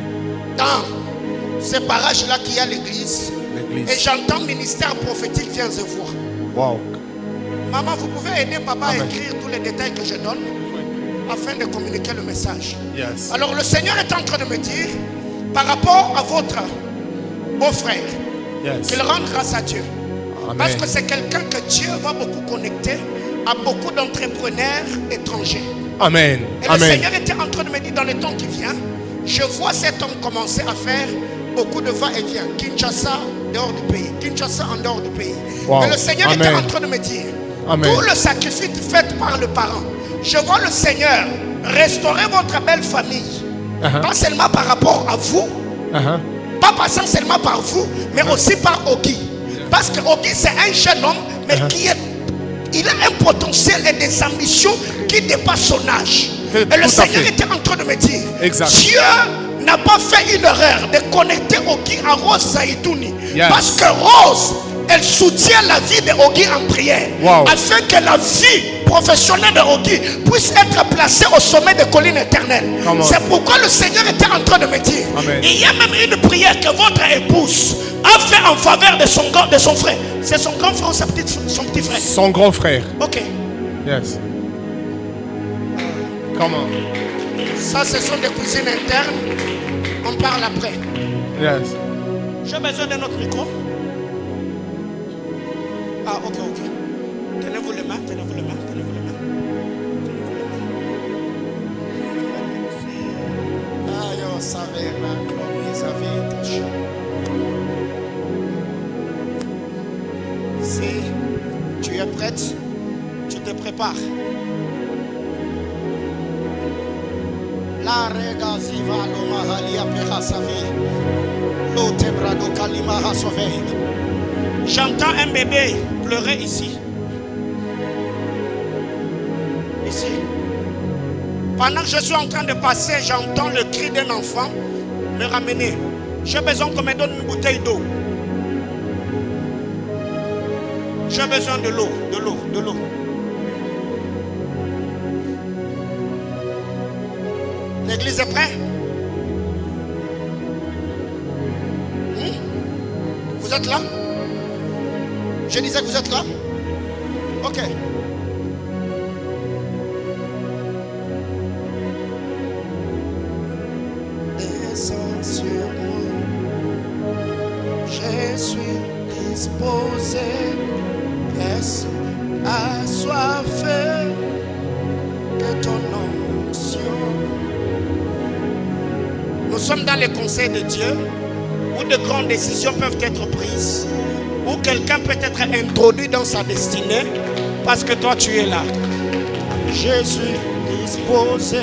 dans ces barrages-là qu'il y a l'église. Et L'église. j'entends ministère prophétique Viens et Vois. Wow. Maman, vous pouvez aider papa à Amen. écrire tous les détails que je donne afin de communiquer le message. Yes. Alors le Seigneur est en train de me dire, par rapport à votre beau-frère, Yes. qu'il rende grâce à Dieu. Parce Amen. que c'est quelqu'un que Dieu va beaucoup connecter à beaucoup d'entrepreneurs étrangers. Amen. Et le Amen. Seigneur était en train de me dire, dans le temps qui vient, je vois cet homme commencer à faire beaucoup de va-et-vient. Kinshasa, dehors du pays. Kinshasa, en dehors du pays. Wow. Et le Seigneur était Amen. en train de me dire, Amen. tout le sacrifice fait par le parent, je vois le Seigneur restaurer votre belle famille. Uh-huh. Pas seulement par rapport à vous, pas passant seulement par vous, mais aussi par Ogi. Parce que Ogi, c'est un jeune homme, mais il a un potentiel et des ambitions qui dépassent son âge. Et Tout le à Seigneur fait. était en train de me dire, Exact. Dieu n'a pas fait une erreur de connecter Ogi à Rose Zaïtouni. Yes. Parce que Rose, elle soutient la vie de Ogi en prière. Wow. Afin que la vie professionnelle de Ogi puisse être placée au sommet des collines éternelles. Come on. C'est pourquoi le Seigneur était en train de me dire, Amen. il y a même une prière que votre épouse a fait en faveur de son frère. C'est son grand frère ou son petit frère? Son grand frère. Ok. Yes. Comment? Ça, ce sont des cuisines internes. On parle après. Yes. J'ai besoin de notre micro. Ah, ok. Tenez-vous les mains, tenez-vous les mains, tenez-vous les mains. Ah, yo, ça va, là, ça va, si tu es prête, tu te prépares. La rega ziva lo mahalia pehasavi. Lo tebrado kalima hasove. J'entends un bébé pleurer ici. Ici. Pendant que je suis en train de passer, j'entends le cri d'un enfant me ramener. J'ai besoin qu'on me donne une bouteille d'eau. J'ai besoin de l'eau, de l'eau, de l'eau. L'église est prête? Vous êtes là? Je disais que vous êtes là? Ok. Descends sur moi. disposé, laisse assoiffé de ton onction. Nous sommes dans les conseils de Dieu où de grandes décisions peuvent être prises, où quelqu'un peut être introduit dans sa destinée parce que toi tu es là. Je suis disposé,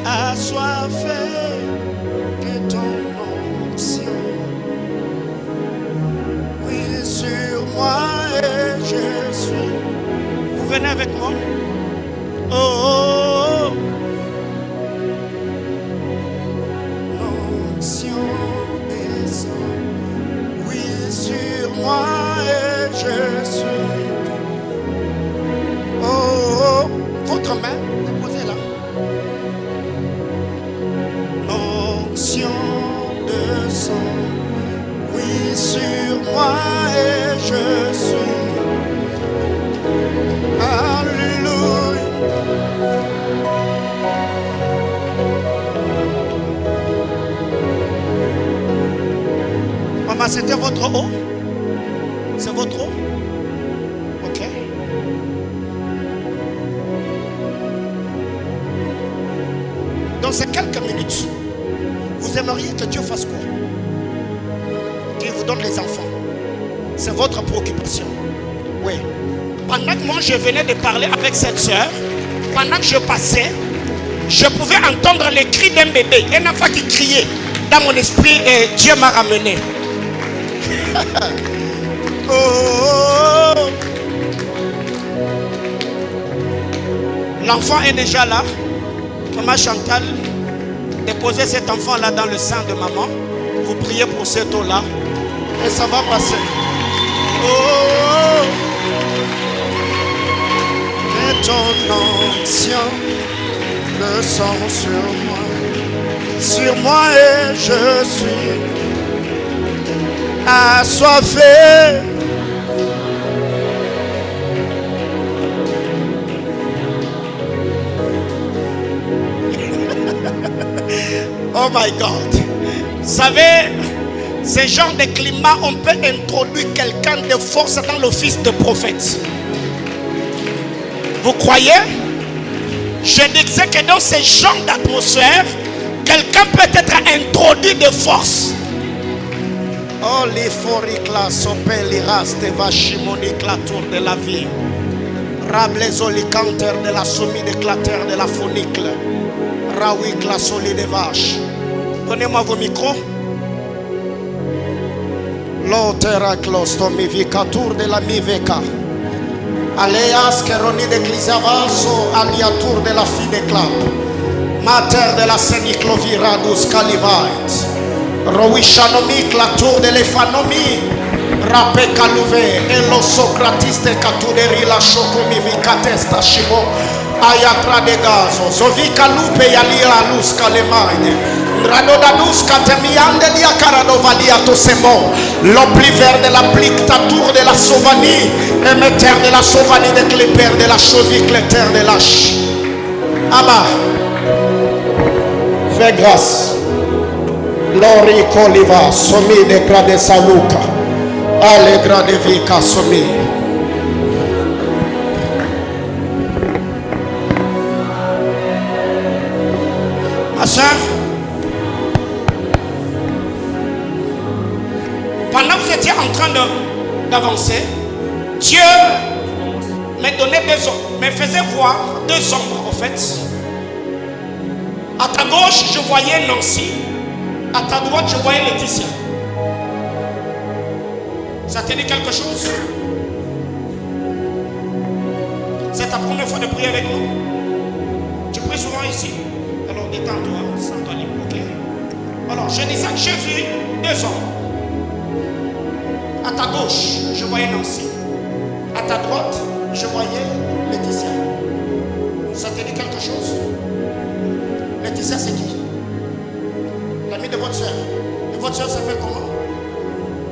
assoiffé de ton onction. Oui, sur moi et je suis. Vous venez avec moi? Oh, oh, oh. L'onction descend. Oui, sur moi et je suis. Oh, oh, votre main, posez-la. L'onction descend, oui, sur moi et je suis. Alléluia. Maman, c'était votre eau? C'est votre eau? Ok. Dans ces quelques minutes, vous aimeriez que Dieu fasse quoi? Qu'il vous donne les enfants. C'est votre préoccupation. Oui. Pendant que moi je venais de parler avec cette soeur, pendant que je passais, je pouvais entendre les cris d'un bébé. Un enfant qui criait dans mon esprit et Dieu m'a ramené. Oh. L'enfant est déjà là. Maman Chantal, déposez cet enfant-là dans le sein de maman. Vous priez pour cette eau-là. Et ça va passer. Oh, que ton onction descend sur moi. Sur moi et je suis assoiffé. Oh my God. Vous savez, ce genre de climat, on peut introduire quelqu'un de force dans l'office de prophète. Vous croyez? Je disais que dans ce genre d'atmosphère, quelqu'un peut être introduit de force. Oh, l'euphorique la sopeliras de vachimonique la tour de la vie. Rablézolicanter de la sommie d'éclater de la phonicle. Rawik la solide des vaches. Donnez-moi vos micros. L'oteraclostomi vicatur de la miveka. Aleas keroni de clisavaso aliatur de la fide clap. Mater de la senicloviradus calivait. Rowishanomic la tour de l'ephanomi. Rape calouvé. Elo socratiste catuderi la chocomi vicatesta shimo. Ayatra de gazo. Zovika lupe yalia luz calemane. Radodadus katemiande dia caradovalia tosemo. L'ompliver de la plictature de la sauvanie. Émetteur de la sauvanie de cléper de la chauvique l'éther de lâche. Abba. Fais grâce. Lori coliva. Somi de grade saluka. Allegra de vica somi. Ma soeur, pendant que vous étiez en train d'avancer, Dieu me donnait deux ombres, me faisait voir deux ombres en fait. À ta gauche, je voyais Nancy. À ta droite, je voyais Laetitia. Ça te dit quelque chose? C'est ta première fois de prier avec nous? Tu pries souvent ici? Alors détends-toi, sens-toi libre, ok? Alors je disais que j'ai vu deux hommes. À ta gauche, je voyais Nancy. À ta droite, je voyais Laetitia. Ça te dit quelque chose? Laetitia, c'est qui? L'ami de votre soeur. Et votre soeur s'appelle comment?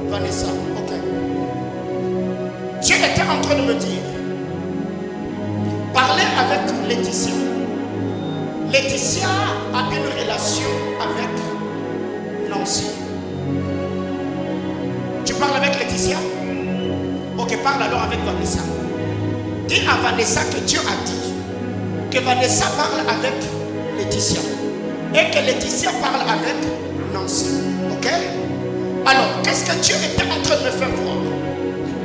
Vanessa, ok. Dieu était en train de me dire, parlez avec Laetitia. Laetitia a une relation avec Nancy. Tu parles avec Laetitia. Laetitia? Ok, parle alors avec Vanessa. Dis à Vanessa que Dieu a dit que Vanessa parle avec Laetitia et que Laetitia parle avec Nancy. Ok? Alors, qu'est-ce que Dieu était en train de me faire voir?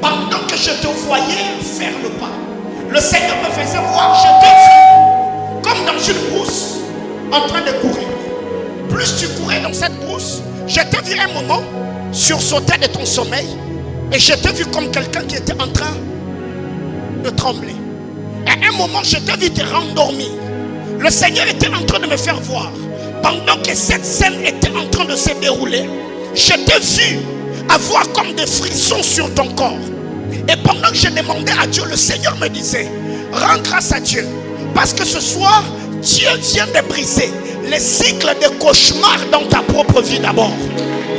Pendant que je te voyais faire le pas, le Seigneur me faisait voir, je t'ai vu comme dans une brousse en train de courir. Plus tu courais dans cette brousse, je t'ai vu un moment sursauter de ton sommeil et je t'ai vu comme quelqu'un qui était en train de trembler. Et à un moment, je t'ai vu te rendormir. Le Seigneur était en train de me faire voir. Pendant que cette scène était en train de se dérouler, je t'ai vu avoir comme des frissons sur ton corps. Et pendant que je demandais à Dieu, le Seigneur me disait, rends grâce à Dieu. Parce que ce soir, Dieu vient de briser les cycles de cauchemars dans ta propre vie d'abord.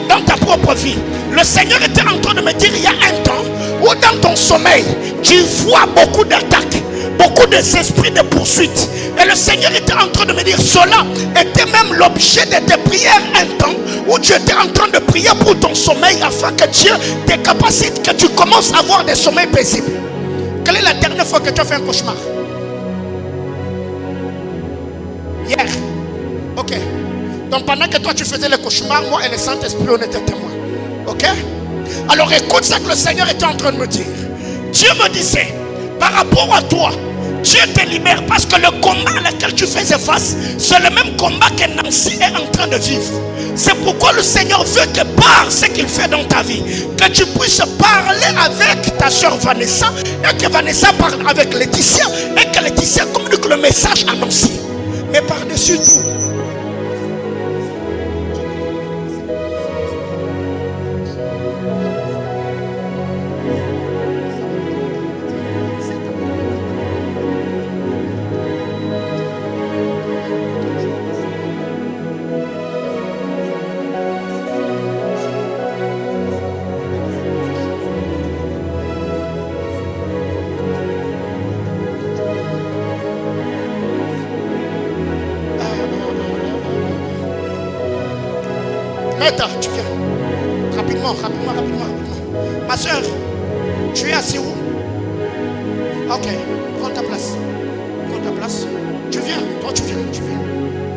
Dans ta propre vie. Le Seigneur était en train de me dire, il y a un temps où dans ton sommeil, tu vois beaucoup d'attaques, beaucoup d'esprits de poursuite. Et le Seigneur était en train de me dire, cela était même l'objet de tes prières un temps où tu étais en train de prier pour ton sommeil afin que Dieu te capacite, que tu commences à avoir des sommeils paisibles. Quelle est la dernière fois que tu as fait un cauchemar? Hier. Ok. Donc pendant que toi tu faisais le cauchemar, moi et le Saint-Esprit on était témoins. Ok? Alors écoute ce que le Seigneur était en train de me dire. Dieu me disait, par rapport à toi, Dieu te libère parce que le combat à lequel tu faisais face, c'est le même combat que Nancy est en train de vivre. C'est pourquoi le Seigneur veut que par ce qu'il fait dans ta vie, que tu puisses parler avec ta soeur Vanessa et que Vanessa parle avec Laetitia et que Laetitia communique le message à Nancy. Mais par-dessus tout, Meta, tu viens. Rapidement. Ma soeur, tu es assis où? Ok, prends ta place. Tu viens, toi tu viens.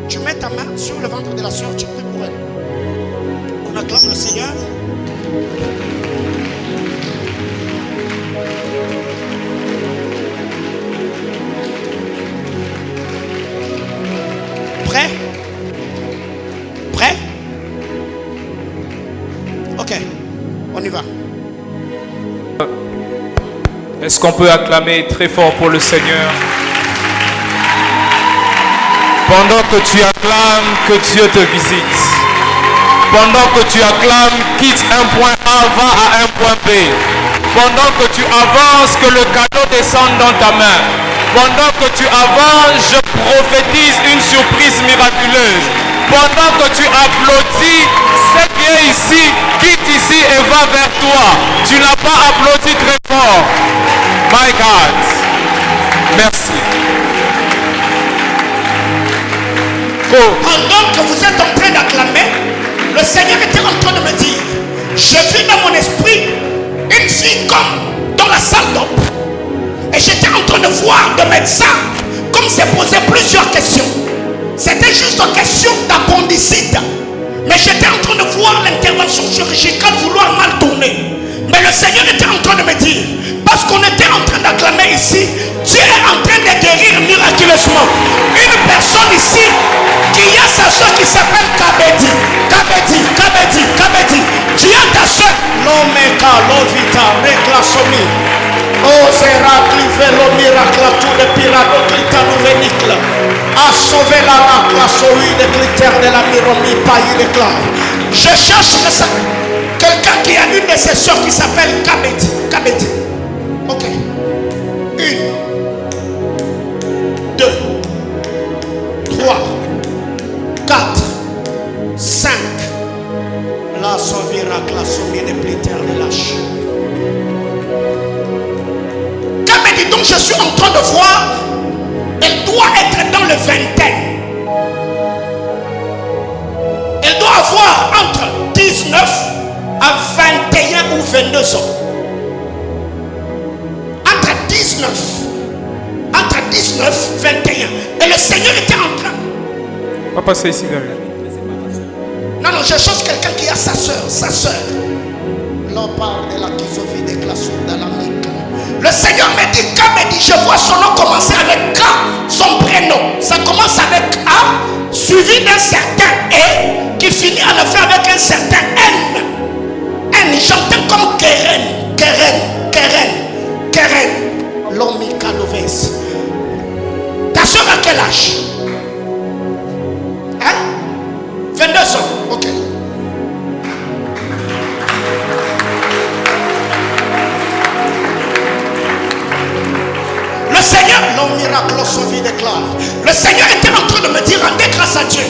Tu mets ta main sur le ventre de la soeur, tu pries pour elle. On acclame le Seigneur. Prêt? Ok, on y va. Est-ce qu'on peut acclamer très fort pour le Seigneur? Pendant que tu acclames, que Dieu te visite. Pendant que tu acclames, quitte un point A, va à un point B. Pendant que tu avances, que le cadeau descende dans ta main. Pendant que tu avances, je prophétise une surprise miraculeuse. Pendant que tu applaudis, ce qui est ici, quitte ici et va vers toi. Tu n'as pas applaudi très fort. My God. Merci. Pendant que vous êtes en train d'acclamer, le Seigneur était en train de me dire, j'ai vu dans mon esprit une fille comme dans la salle d'op. Et j'étais en train de voir de médecins comme se poser plusieurs questions. C'était juste une question d'appendicite. Mais j'étais en train de voir l'intervention chirurgicale vouloir mal tourner. Mais le Seigneur était en train de me dire, parce qu'on était en train d'acclamer ici, Dieu est en train de guérir miraculeusement une personne ici qui a sa soeur qui s'appelle Kabedi. Tu as ta soeur. L'omeka, l'ovita, reclasomi. Oh, Zeracli, vélo miracle, tout le pirate, clita nouvenicle. A sauvé la racle, la souris de critères de la miromi, paille de clan. Je cherche quelqu'un qui a une de ses soeurs qui s'appelle Kabedi. Ok. 1, 2, 3, 4, 5. La sauvira, la souris de critères de lâche. Kabedi, donc je suis en train de voir. Elle doit être dans le vingtaine. Elle doit avoir entre 19 à 21 ou 22 ans. Entre 19, 21. Et le Seigneur était en train. Papa, c'est ici derrière. Non, je cherche quelqu'un qui a sa soeur. L'on parle de la Kizovi des classes dans la Mique. Le Seigneur me dit, je vois son nom commencer avec K, son prénom. Ça commence avec A, suivi d'un certain E, qui finit à le faire avec un certain N. J'entends comme Keren. L'homme Kaloves. Ta soeur à quel âge? 22 ans. Ok. Le Seigneur, l'homme miracle sauvé déclare. Le Seigneur était en train de me dire rendez grâce à Dieu.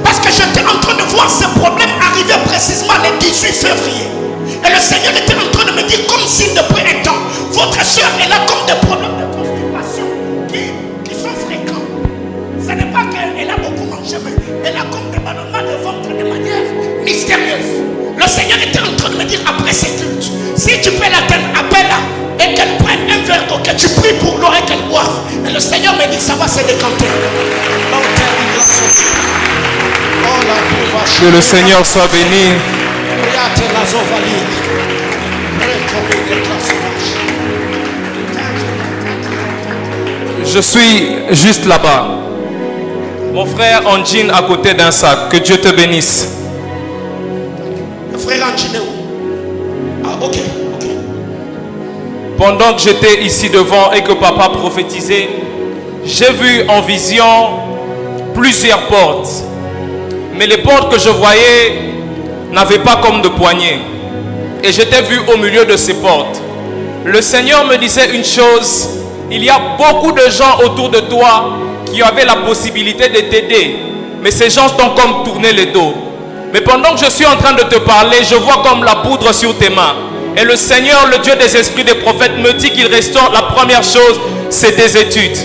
Parce que j'étais en train de voir ce problème arriver précisément le 18 février. Et le Seigneur était en train de me dire comme si depuis un temps, votre soeur est là comme des problèmes de constipation qui sont fréquents. Ce n'est pas qu'elle a beaucoup mangé, mais elle a comme des ballonnements de ventre de manière mystérieuse. Le Seigneur était en train de me dire après ces cultes, si tu peux l'atteindre, appelle-la et qu'elle prenne un verre d'eau, que tu pries pour l'eau et qu'elle boive. Et le Seigneur me dit ça va se décanter. Que le Seigneur soit béni. Je suis juste là-bas. Mon frère en jean à côté d'un sac. Que Dieu te bénisse. Le frère en jean. Ah, ok. Pendant que j'étais ici devant et que papa prophétisait, j'ai vu en vision plusieurs portes. Mais les portes que je voyais n'avaient pas comme de poignées. Et j'étais vu au milieu de ces portes. Le Seigneur me disait une chose. Il y a beaucoup de gens autour de toi qui avaient la possibilité de t'aider. Mais ces gens t'ont comme tourné le dos. Mais pendant que je suis en train de te parler, je vois comme la poudre sur tes mains. Et le Seigneur, le Dieu des esprits des prophètes, me dit qu'il restaure. La première chose, c'est tes études.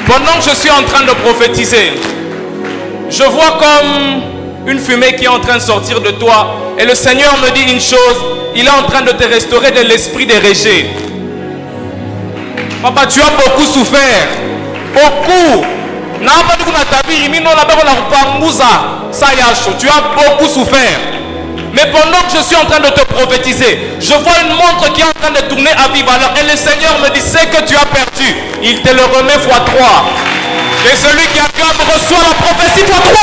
Pendant que je suis en train de prophétiser, je vois comme une fumée qui est en train de sortir de toi. Et le Seigneur me dit une chose, il est en train de te restaurer de l'esprit des rejets. Papa, tu as beaucoup souffert. Beaucoup. Tu as beaucoup souffert. Mais pendant que je suis en train de te prophétiser, je vois une montre qui est en train de tourner à vive valeur. Et le Seigneur me dit, c'est que tu as perdu. Il te le remet x3. Et celui qui acclame reçoit la prophétie x3.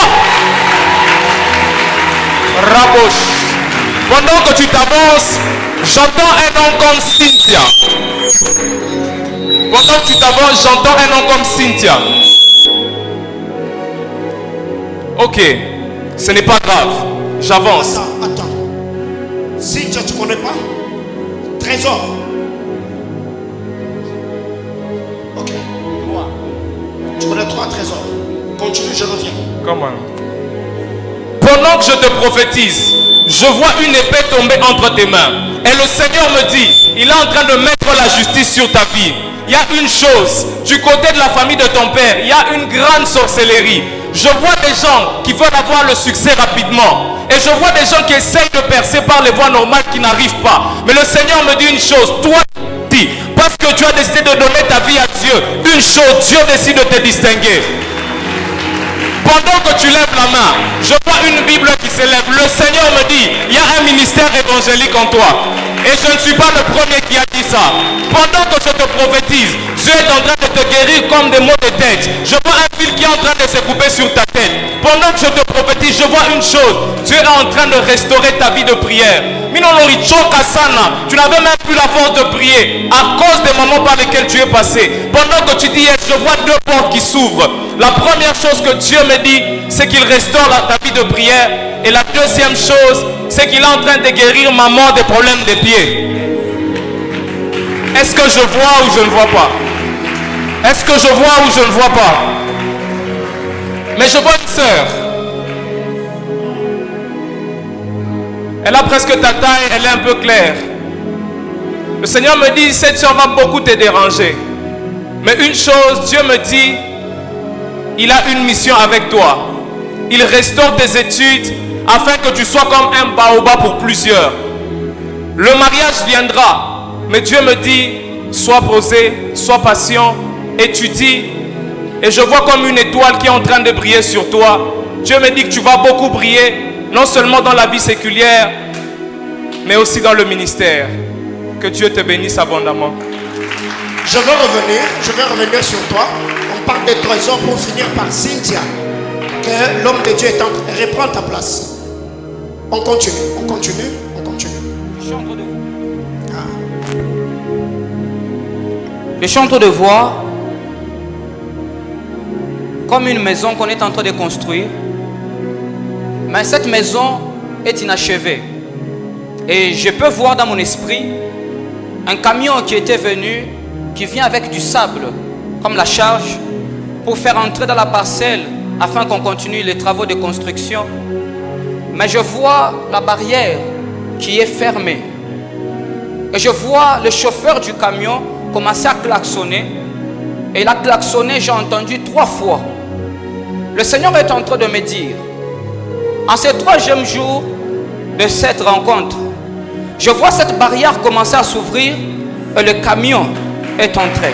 Raboche. Pendant que tu t'avances, j'entends un nom comme Cynthia. Pendant que tu t'avances, j'entends un nom comme Cynthia. Ok, ce n'est pas grave. J'avance. Attends. Cynthia, tu ne connais pas? Trésor. Ok. Tu connais 3 trésors. Continue, je reviens. Comment? Pendant que je te prophétise, je vois une épée tomber entre tes mains. Et le Seigneur me dit, il est en train de mettre la justice sur ta vie. Il y a une chose, du côté de la famille de ton père, il y a une grande sorcellerie. Je vois des gens qui veulent avoir le succès rapidement. Et je vois des gens qui essayent de percer par les voies normales qui n'arrivent pas. Mais le Seigneur me dit une chose, toi, dis, parce que tu as décidé de donner ta vie à Dieu, une chose, Dieu décide de te distinguer. Pendant que tu lèves la main, je vois une Bible qui s'élève. Le Seigneur me dit, il y a un ministère évangélique en toi. Et je ne suis pas le premier qui a dit ça. Pendant que je te prophétise, Dieu est en train de te guérir comme des maux de tête. Je vois un fil qui est en train de se couper sur ta tête. Pendant que je te prophétise, je vois une chose. Dieu est en train de restaurer ta vie de prière. Tu n'avais même plus la force de prier à cause des moments par lesquels tu es passé. Pendant que tu dis yes, je vois 2 portes qui s'ouvrent. La première chose que Dieu me dit, c'est qu'il restaure ta vie de prière. Et la deuxième chose, c'est qu'il est en train de guérir maman des problèmes des pieds. Est-ce que je vois ou je ne vois pas? Est-ce que je vois ou je ne vois pas? Mais je vois une sœur. Elle a presque ta taille, elle est un peu claire. Le Seigneur me dit, cette sœur va beaucoup te déranger. Mais une chose, Dieu me dit, il a une mission avec toi. Il restaure tes études afin que tu sois comme un baobab pour plusieurs. Le mariage viendra, mais Dieu me dit, sois posé, sois patient, étudie. Et je vois comme une étoile qui est en train de briller sur toi. Dieu me dit que tu vas beaucoup briller, non seulement dans la vie séculière, mais aussi dans le ministère. Que Dieu te bénisse abondamment. Je vais revenir sur toi. On parle de trésors pour finir par Cynthia. Que l'homme de Dieu est en train de reprendre ta place. On continue. Je suis en train de voir comme une maison qu'on est en train de construire. Mais cette maison est inachevée. Et je peux voir dans mon esprit un camion qui était venu, qui vient avec du sable, comme la charge, pour faire entrer dans la parcelle afin qu'on continue les travaux de construction. Mais je vois la barrière qui est fermée. Et je vois le chauffeur du camion commencer à klaxonner. Et il a klaxonné, j'ai entendu 3 fois. Le Seigneur est en train de me dire, en ce 3e jour de cette rencontre, je vois cette barrière commencer à s'ouvrir et le camion est entré.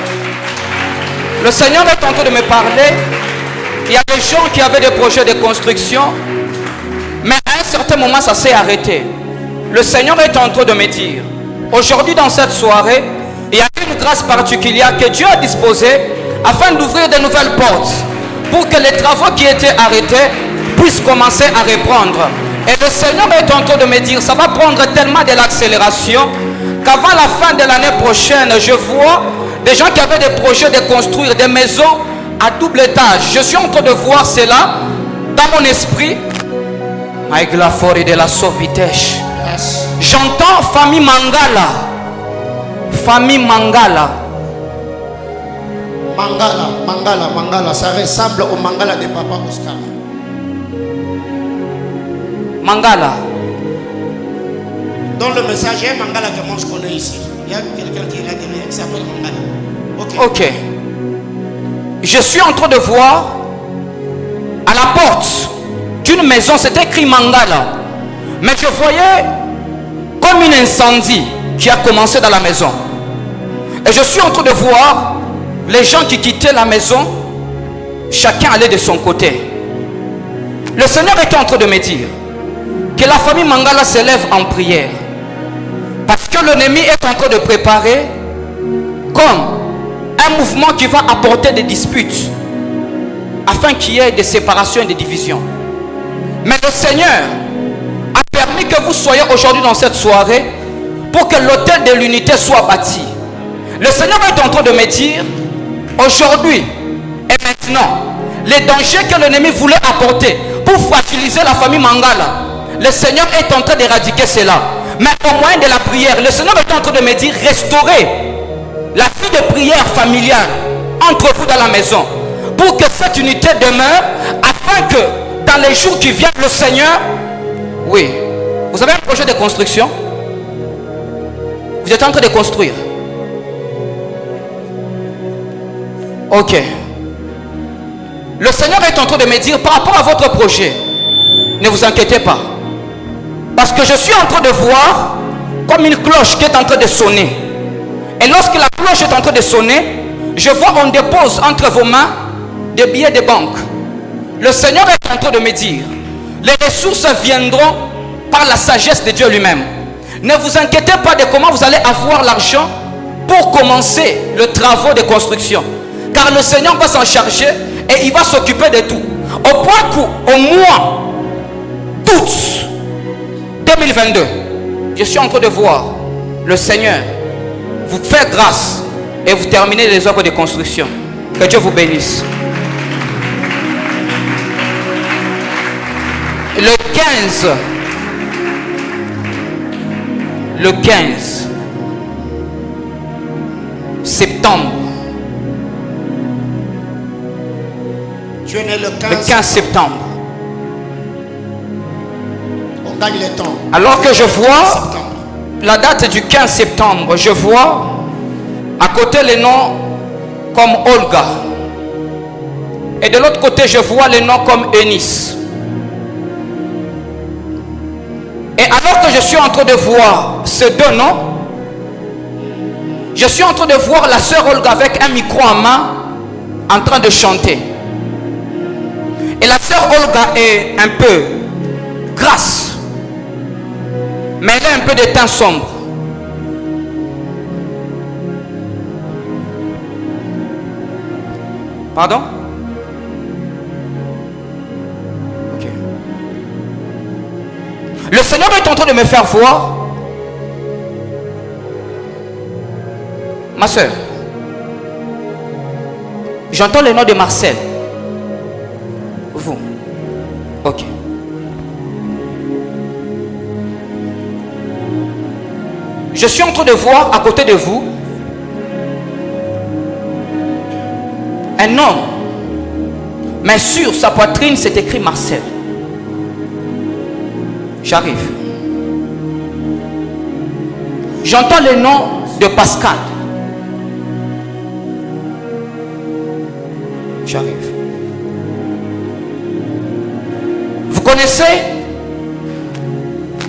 Le Seigneur est en train de me parler. Il y a des gens qui avaient des projets de construction, mais à un certain moment, ça s'est arrêté. Le Seigneur est en train de me dire, aujourd'hui dans cette soirée, il y a une grâce particulière que Dieu a disposée afin d'ouvrir de nouvelles portes pour que les travaux qui étaient arrêtés puissent commencer à reprendre. Et le Seigneur est en train de me dire, ça va prendre tellement de l'accélération qu'avant la fin de l'année prochaine, je vois des gens qui avaient des projets de construire des maisons à double étage. Je suis en train de voir cela dans mon esprit. Avec la forêt de la Sovitèche. J'entends famille Mangala. Famille Mangala. Mangala. Ça ressemble au Mangala de Papa Oscar. Mangala. Dans le message, il y a un Mangala que moi je connais ici. Il y a quelqu'un qui est là derrière qui s'appelle Mangala. Ok. Je suis en train de voir à la porte d'une maison, c'est écrit Mangala. Mais je voyais comme un incendie qui a commencé dans la maison. Et je suis en train de voir les gens qui quittaient la maison, chacun allait de son côté. Le Seigneur est en train de me dire que la famille Mangala se lève en prière. Parce que l'ennemi est en train de préparer comme un mouvement qui va apporter des disputes afin qu'il y ait des séparations et des divisions. Mais le Seigneur a permis que vous soyez aujourd'hui dans cette soirée pour que l'autel de l'unité soit bâti. Le Seigneur est en train de me dire aujourd'hui et maintenant les dangers que l'ennemi voulait apporter pour fragiliser la famille Mangala, le Seigneur est en train d'éradiquer cela. Mais au moyen de la prière, le Seigneur est en train de me dire restaurez la vie de prière familiale entre vous dans la maison pour que cette unité demeure afin que dans les jours qui viennent, le Seigneur... Oui, vous avez un projet de construction? Vous êtes en train de construire? Ok. Le Seigneur est en train de me dire par rapport à votre projet, ne vous inquiétez pas. Parce que je suis en train de voir comme une cloche qui est en train de sonner. Et lorsque la cloche est en train de sonner, je vois on dépose entre vos mains des billets de banque. Le Seigneur est en train de me dire, les ressources viendront par la sagesse de Dieu lui-même. Ne vous inquiétez pas de comment vous allez avoir l'argent pour commencer le travaux de construction. Car le Seigneur va s'en charger et il va s'occuper de tout. Au point qu'au mois d'août 2022, je suis en train de voir le Seigneur vous faire grâce et vous terminer les œuvres de construction. Que Dieu vous bénisse. Le 15 septembre. Tu es né le 15, Le 15 septembre. On gagne le temps. Alors que je vois Septembre. la date du 15 septembre, je vois à côté les noms comme Olga. Et de l'autre côté, je vois les noms comme Eunice. alors que je suis en train de voir ces deux noms, je suis en train de voir la sœur Olga avec un micro en main en train de chanter. Et la sœur Olga est un peu grasse, mais elle a un peu de teint sombre. Pardon? Ok. Le Seigneur est en train de me faire voir. Ma soeur, j'entends le nom de Marcel. Vous. Ok. Je suis en train de voir à côté de vous un homme, mais sur sa poitrine c'est écrit Marcel. J'arrive. J'entends le nom de Pascal. J'arrive. Vous connaissez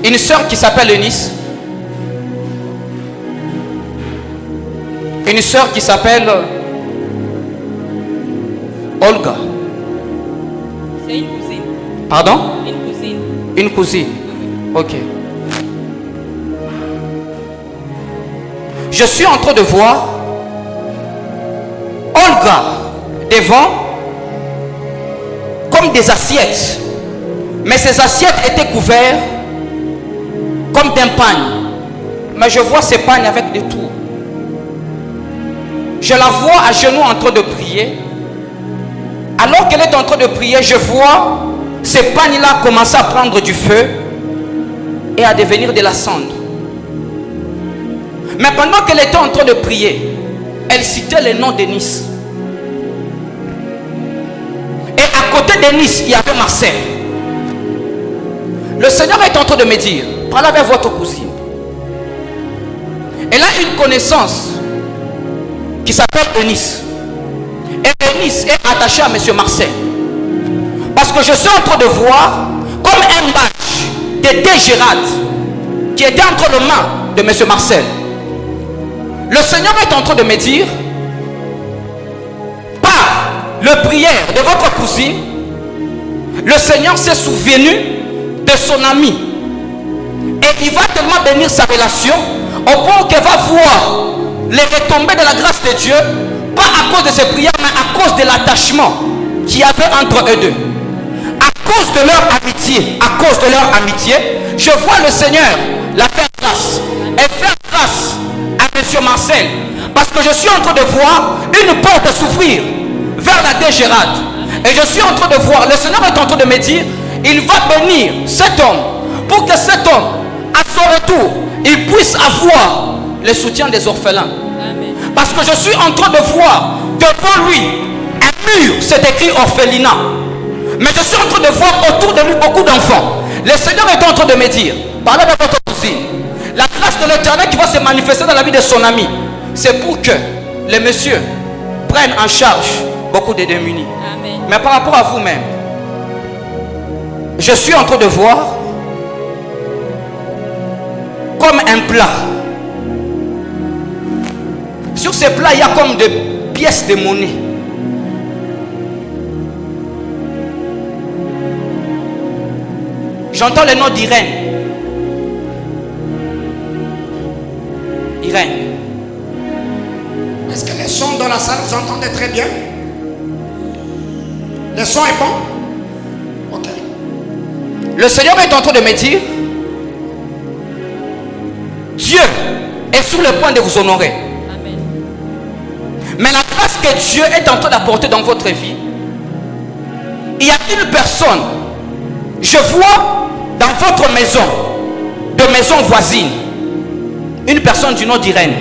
une sœur qui s'appelle Eunice? Une sœur qui s'appelle Olga. C'est une cousine. Pardon? Une cousine. Une cousine. Ok. Je suis en train de voir Olga devant comme des assiettes. Mais ces assiettes étaient couvertes comme d'un pagne. Mais je vois ces pagnes avec des trous. Je la vois à genoux en train de prier. Alors qu'elle est en train de prier, je vois ces pagnes-là commencer à prendre du feu et à devenir de la cendre. Mais pendant qu'elle était en train de prier, elle citait le nom d'Eunice. Et à côté d'Eunice, il y avait Marcel. Le Seigneur est en train de me dire, parlez avec votre cousine. Elle a une connaissance qui s'appelle Eunice. Et Eunice est attachée à M. Marcel. Parce que je suis en train de voir comme un badge de D. Gérard qui était entre les mains de M. Marcel. Le Seigneur est en train de me dire, par le prière de votre cousine, le Seigneur s'est souvenu de son ami. Et il va tellement bénir sa relation au point qu'elle va voir les retombées de la grâce de Dieu, pas à cause de ses prières, mais à cause de l'attachement qu'il y avait entre eux deux. À cause de leur amitié, je vois le Seigneur la faire grâce. Et faire grâce à M. Marcel. Parce que je suis en train de voir une porte s'ouvrir vers la D. Gérard. Et je suis en train de voir, le Seigneur est en train de me dire, il va bénir cet homme pour que cet homme, à son retour, il puisse avoir le soutien des orphelins. Amen. Parce que je suis en train de voir devant lui un mur, c'est écrit orphelinat. Mais je suis en train de voir autour de lui beaucoup d'enfants. Le Seigneur est en train de me dire, parlez avec votre cousine, la grâce de l'Éternel qui va se manifester dans la vie de son ami, c'est pour que les messieurs prennent en charge beaucoup de démunis. Amen. Mais par rapport à vous-même, je suis en train de voir comme un plat. Sur ce plat, il y a comme des pièces de monnaie. J'entends le nom d'Irène. Irène. Est-ce que les sons dans la salle, vous entendez très bien? Le son est bon? Ok. Le Seigneur est en train de me dire, Dieu est sur le point de vous honorer. Amen. Mais la grâce que Dieu est en train d'apporter dans votre vie, il y a une personne, je vois dans votre maison, de maison voisine, une personne du nom d'Irène.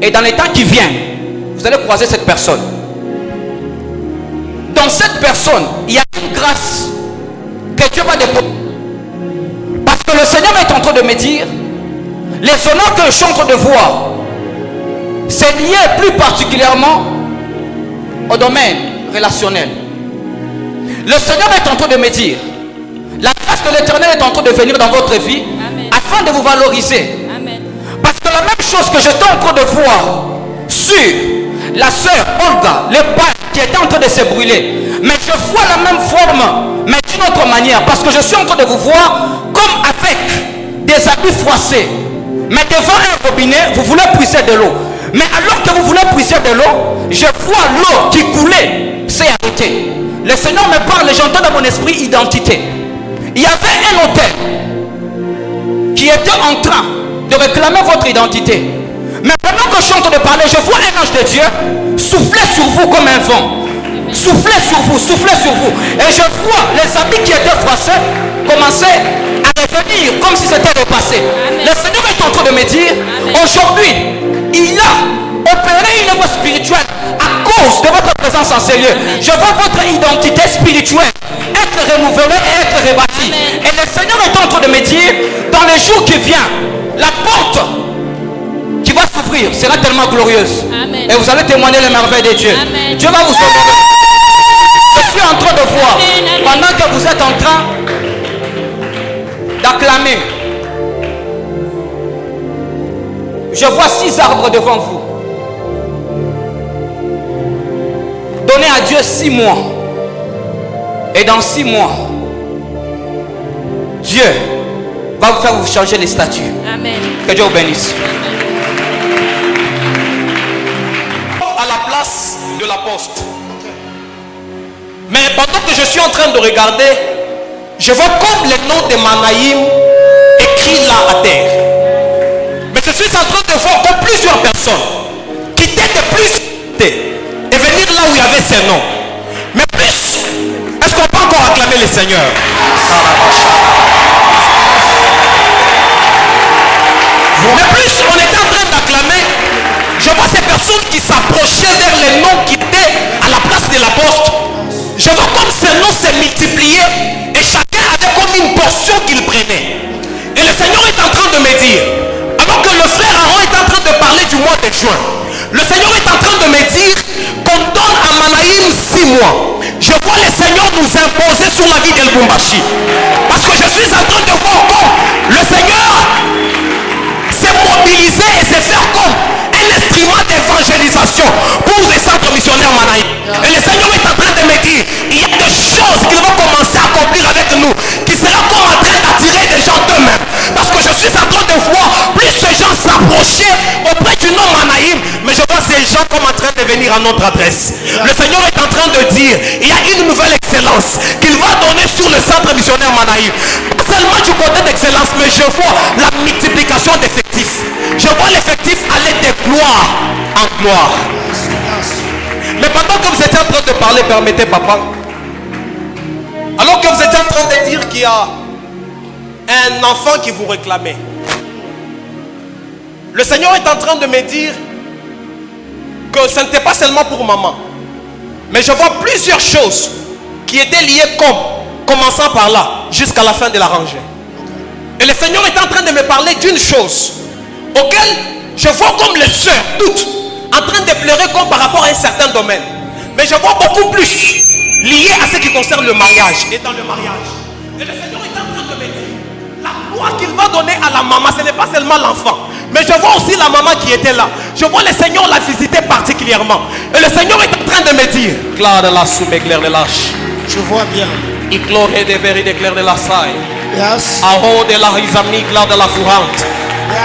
Et dans les temps qui viennent, vous allez croiser cette personne. Dans cette personne, il y a une grâce que Dieu va déposer. Parce que le Seigneur est en train de me dire, les honneurs que je suis en train de voir, c'est lié plus particulièrement au domaine relationnel. Le Seigneur est en train de me dire, la grâce de l'Éternel est en train de venir dans votre vie. Amen. afin de vous valoriser. Amen. Parce que la même chose que j'étais en train de voir sur la sœur Olga, le père qui était en train de se brûler, mais je vois la même forme, mais d'une autre manière, parce que je suis en train de vous voir comme avec des habits froissés, mais devant un robinet, vous voulez puiser de l'eau. Mais alors que vous voulez puiser de l'eau, je vois l'eau qui coulait s'est arrêtée. Le Seigneur me parle, j'entends dans mon esprit identité. Il y avait un autel qui était en train de réclamer votre identité. Mais pendant que je suis en train de parler, je vois un ange de Dieu souffler sur vous comme un vent. Souffler sur vous, souffler sur vous. Et je vois les habits qui étaient froissés commencer à revenir comme si c'était repassé. Le Seigneur est en train de me dire, aujourd'hui, il a opéré une œuvre spirituelle à cause de votre présence en ces lieux. Je vois votre identité spirituelle être renouvelée et être rebâtie. Et le Seigneur est en train de me dire, dans les jours qui viennent, la porte qui va s'ouvrir sera tellement glorieuse. Amen. Et vous allez témoigner les merveilles de Dieu. Amen. Dieu va vous honorer. Je suis en train de voir, Amen. pendant que vous êtes en train d'acclamer, je vois 6 arbres devant vous. Donnez à Dieu 6 mois. Et dans 6 mois, Dieu va vous faire vous changer les statuts. Amen. Que Dieu vous bénisse. À la place de la poste. Mais pendant que je suis en train de regarder, je vois comme les noms de Manaïm écrits là à terre. Mais je suis en train de voir comme plusieurs personnes quitter de plus et venir là où il y avait ces noms. Mais plus, est-ce qu'on peut encore acclamer le Seigneur? Mais plus on était en train d'acclamer, je vois ces personnes qui s'approchaient vers les noms qui étaient à la place de la poste. Je vois comme ces noms se multipliaient et chacun avait comme une portion qu'il prenait. Et le Seigneur est en train de me dire, alors que le frère Aaron est en train de parler du mois de juin, le Seigneur est en train de me dire qu'on donne à Manaïm 6 mois. Je vois le Seigneur nous imposer sur la vie d'El Bumbashi. Parce que je suis en train de voir comme le Seigneur s'est mobilisé et s'est fait comme un instrument d'évangélisation pour les centres missionnaires Manaïm. Et le Seigneur est en train de me dire, il y a des choses qu'il va commencer à accomplir avec nous, qui sera comme en train d'attirer des gens d'eux-mêmes. Parce que je suis en train de voir plus ces gens s'approcher auprès du nom Manaïm, mais je vois ces gens comme en train de venir à notre adresse. Le Seigneur est en train de dire, il y a une nouvelle excellence qu'il va donner sur le centre missionnaire Manaïm. Pas seulement du côté d'excellence, mais je vois la multiplication d'effectifs. Je vois l'effectif aller de gloire en gloire. Mais pendant que vous étiez en train de parler, permettez papa, alors que vous étiez en train de dire qu'il y a un enfant qui vous réclamait, le Seigneur est en train de me dire que ce n'était pas seulement pour maman, mais je vois plusieurs choses qui étaient liées commençant par là jusqu'à la fin de la rangée. Et le Seigneur est en train de me parler d'une chose auquel je vois comme les sœurs toutes en train de pleurer comme par rapport à un certain domaine. Mais je vois beaucoup plus lié à ce qui concerne le mariage et dans le mariage. Et le Seigneur est en train de me dire, la gloire qu'il va donner à la maman, ce n'est pas seulement l'enfant, mais je vois aussi la maman qui était là. Je vois le Seigneur la visiter particulièrement. Et le Seigneur est en train de me dire, clair de la soume, clair de l'âge. Je vois bien. Il chloré de verre de clair de la saille. Yes. En haut de la risami, clair de la fourrante.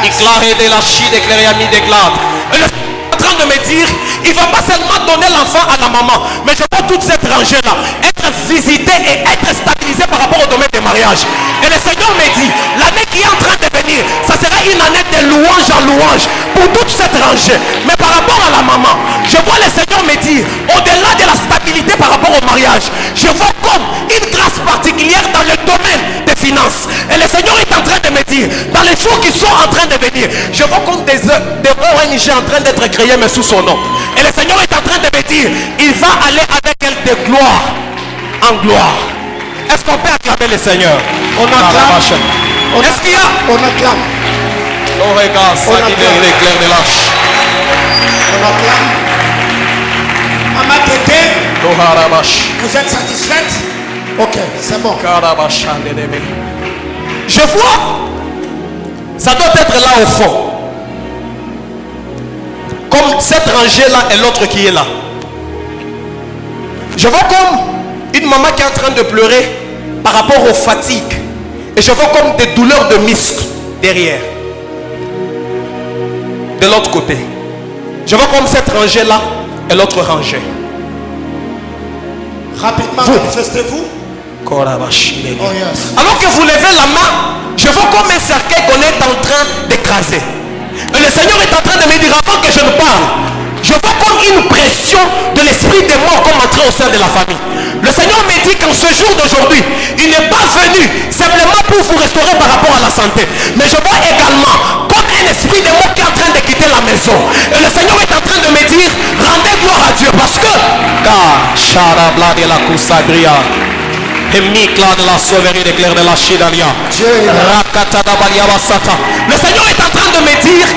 Il claré de la chie, de clair de glade. Et le Seigneur est en train de me dire, il ne va pas seulement donner l'enfant à la maman, mais je vois toute cette rangée-là être visitée et être stabilisée par rapport au domaine des mariages. Et le Seigneur me dit, l'année qui est en train de venir, ça sera une année de louange en louange pour toute cette rangée. Mais par rapport à la maman, je vois le Seigneur me dire, au-delà de la stabilité par rapport au mariage, je vois comme une grâce particulière dans le domaine des finances. Et le Seigneur est en train de me dire, dans les jours qui sont en train de venir, je vois comme des ONG en train d'être créées mais sous son nom. Et le Seigneur est en train de me dire, il va aller avec elle de gloire en gloire. Est-ce qu'on peut acclamer le Seigneur? On acclame. Est-ce qu'il y a? On acclame. Oh, regarde, ça qui est l'éclair de l'âge. On acclame. Maman Tété, vous êtes satisfaite? Ok, c'est bon. Je vois Ça doit être là au fond. Comme cette rangée là et l'autre qui est là. Je vois comme une maman qui est en train de pleurer par rapport aux fatigues. Et je vois comme des douleurs de muscles derrière. De l'autre côté. Je vois comme cette rangée là et l'autre rangée. Rapidement, manifestez-vous. Oh yes. Alors que vous levez la main, je vois comme un cercueil qu'on est en train d'écraser. Et le Seigneur est en train de me dire, avant que je ne parle, je vois comme une pression de l'esprit des morts comme entrer au sein de la famille. Le Seigneur me dit qu'en ce jour d'aujourd'hui, il n'est pas venu simplement pour vous restaurer par rapport à la santé. Mais je vois également comme un esprit des morts qui est en train de quitter la maison. Et le Seigneur est en train de me dire, rendez gloire à Dieu. Parce que de la sauverie des clairs de la Chidalia. Le Seigneur est en train de me dire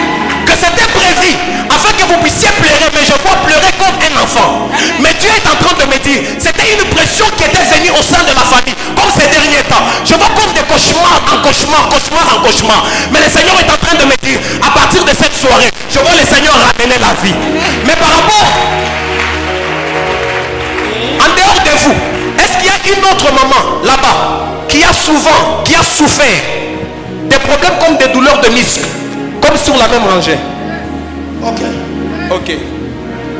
que c'était prévu afin que vous puissiez pleurer, mais je vois pleurer comme un enfant. Mais Dieu est en train de me dire, c'était une pression qui était venue au sein de la famille, comme ces derniers temps. Je vois comme des cauchemars en cauchemars, cauchemars en cauchemars. Mais le Seigneur est en train de me dire, à partir de cette soirée, je vois le Seigneur ramener la vie. Mais par rapport, en dehors de vous, est-ce qu'il y a une autre maman là-bas qui a souffert des problèmes comme des douleurs de muscles, comme sur la même rangée? Ok.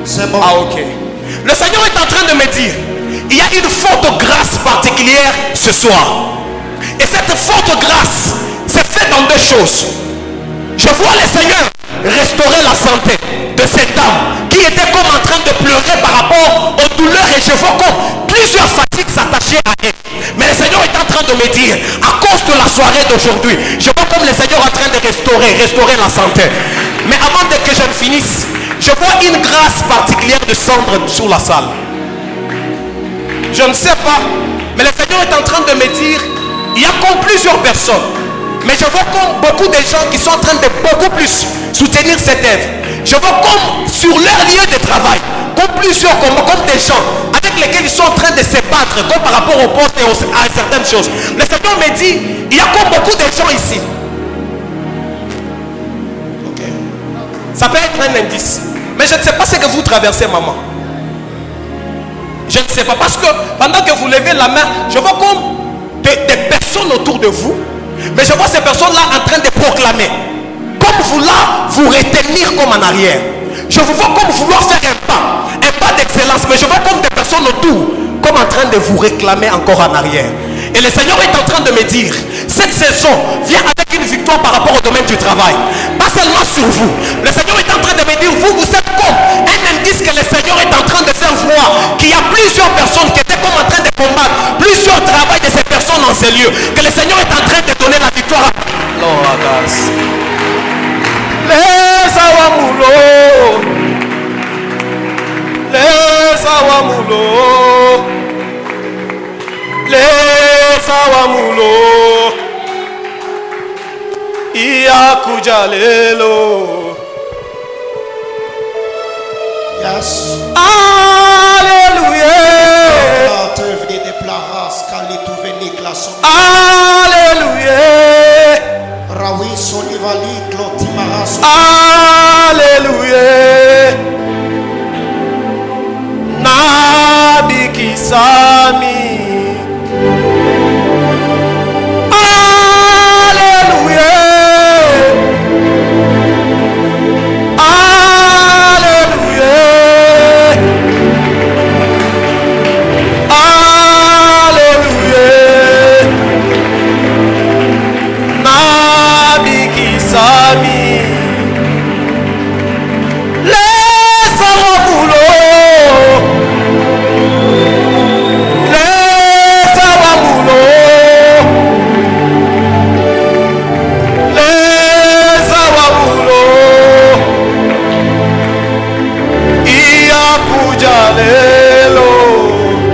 C'est bon. Ah, ok. Le Seigneur est en train de me dire, il y a une forte grâce particulière ce soir. Et cette forte grâce, c'est fait dans deux choses. Je vois le Seigneur restaurer la santé de cette dame qui était comme en train de pleurer par rapport aux douleurs, et je vois comme plusieurs fatigues s'attacher à elle. Mais le Seigneur est en train de me dire, à cause de la soirée d'aujourd'hui, je vois comme le Seigneur est en train de restaurer la santé. Mais avant que je ne finisse, je vois une grâce particulière de cendre sur la salle. Je ne sais pas, mais le Seigneur est en train de me dire, il y a comme plusieurs personnes, mais je vois comme beaucoup de gens qui sont en train de beaucoup plus soutenir cette œuvre. Je vois comme sur leur lieu de travail, comme plusieurs, comme des gens avec lesquels ils sont en train de se battre, comme par rapport au poste et à certaines choses. Le Seigneur me dit, il y a comme beaucoup de gens ici. Ça peut être un indice. Mais je ne sais pas ce que vous traversez, maman. Je ne sais pas. Parce que pendant que vous levez la main, je vois comme des personnes autour de vous. Mais je vois ces personnes-là en train de proclamer. Comme vous là, vous retenir comme en arrière. Je vous vois comme vouloir faire un pas d'excellence. Mais je vois comme des personnes autour, comme en train de vous réclamer encore en arrière. Et le Seigneur est en train de me dire, cette saison vient avec une victoire par rapport au domaine du travail. Pas seulement sur vous. Le Seigneur est en train de me dire, vous êtes comme un indice que le Seigneur est en train de faire voir qu'il y a plusieurs personnes qui étaient comme en train de combattre, plusieurs travail de ces personnes dans ces lieux. Que le Seigneur est en train de donner la victoire à les awamulo, les awamulo, les awamulo, iakuja lelo. Yes. Alléluia. Alléluia. Alléluia. Nabi Kisami. Alléluia. Alléluia. Alléluia. Nabi Kisami.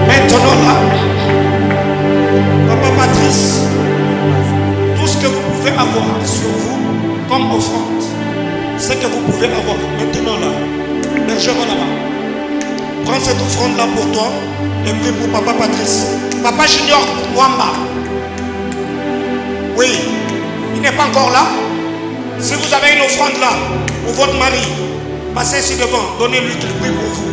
Maintenant là, Papa Patrice, tout ce que vous pouvez avoir sur vous comme offrande, ce que vous pouvez avoir maintenant là, bergeron là-bas, prends cette offrande là pour toi et puis pour Papa Patrice. Papa Junior Wamba, oui, il n'est pas encore là, Si vous avez une offrande là, pour votre mari, passez ici devant, donnez-lui qu'il prie pour vous.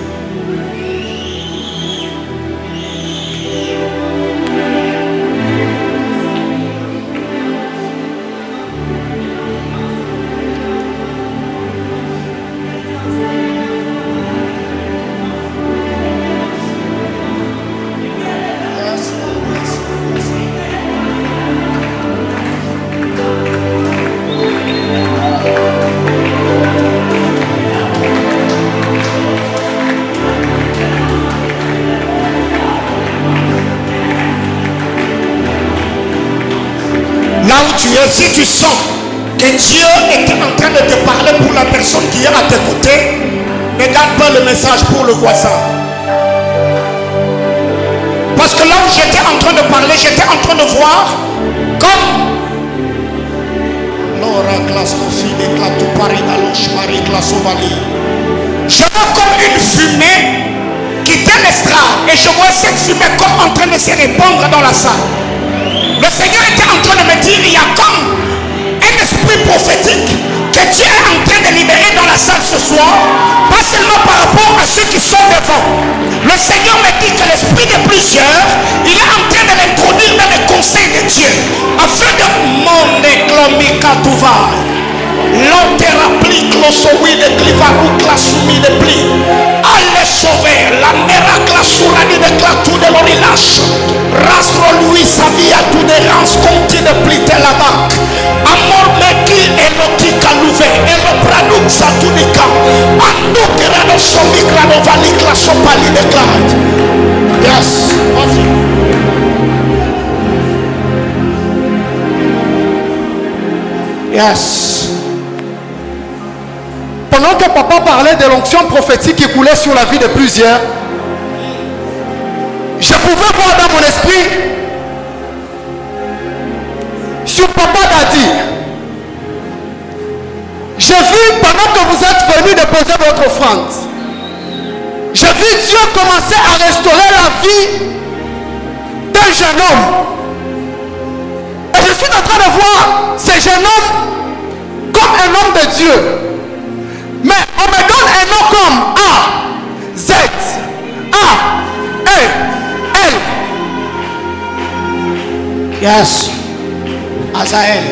Là où tu es, si tu sens que Dieu est en train de te parler pour la personne qui est à tes côtés, ne garde pas le message pour le voisin. Parce que là où j'étais en train de parler, j'étais en train de voir comme je vois comme une fumée quitter l'estrade et je vois cette fumée comme en train de se répandre dans la salle. Le Seigneur était en train de me dire, il y a comme un esprit prophétique que Dieu est en train de libérer dans la salle ce soir, pas seulement par rapport à ceux qui sont devant. Le Seigneur me dit que l'esprit de plusieurs, il est en train de l'introduire dans le conseil de Dieu, afin de mon éclamicatouva. L'enterapli, closoui de clivarou, classoumi de pli. Allez sauver la miracle sourani de clatou de l'orilache. Rastro lui sa vie à tout des rangs, conti de pli de la vague. Amor meki et l'oti calouvé, et le pradou sa tout des camps. Andou grano somi grano vali classo pali de glade. Yes, vas-y. Yes. Pendant que papa parlait de l'onction prophétique qui coulait sur la vie de plusieurs, je pouvais voir dans mon esprit sur papa Dadi. J'ai vu pendant que vous êtes venus déposer votre offrande, j'ai vu Dieu commencer à restaurer la vie d'un jeune homme. Et je suis en train de voir ce jeune homme comme un homme de Dieu. Mais on me donne un nom comme A, Z, A, E, L. Yes. Azaël.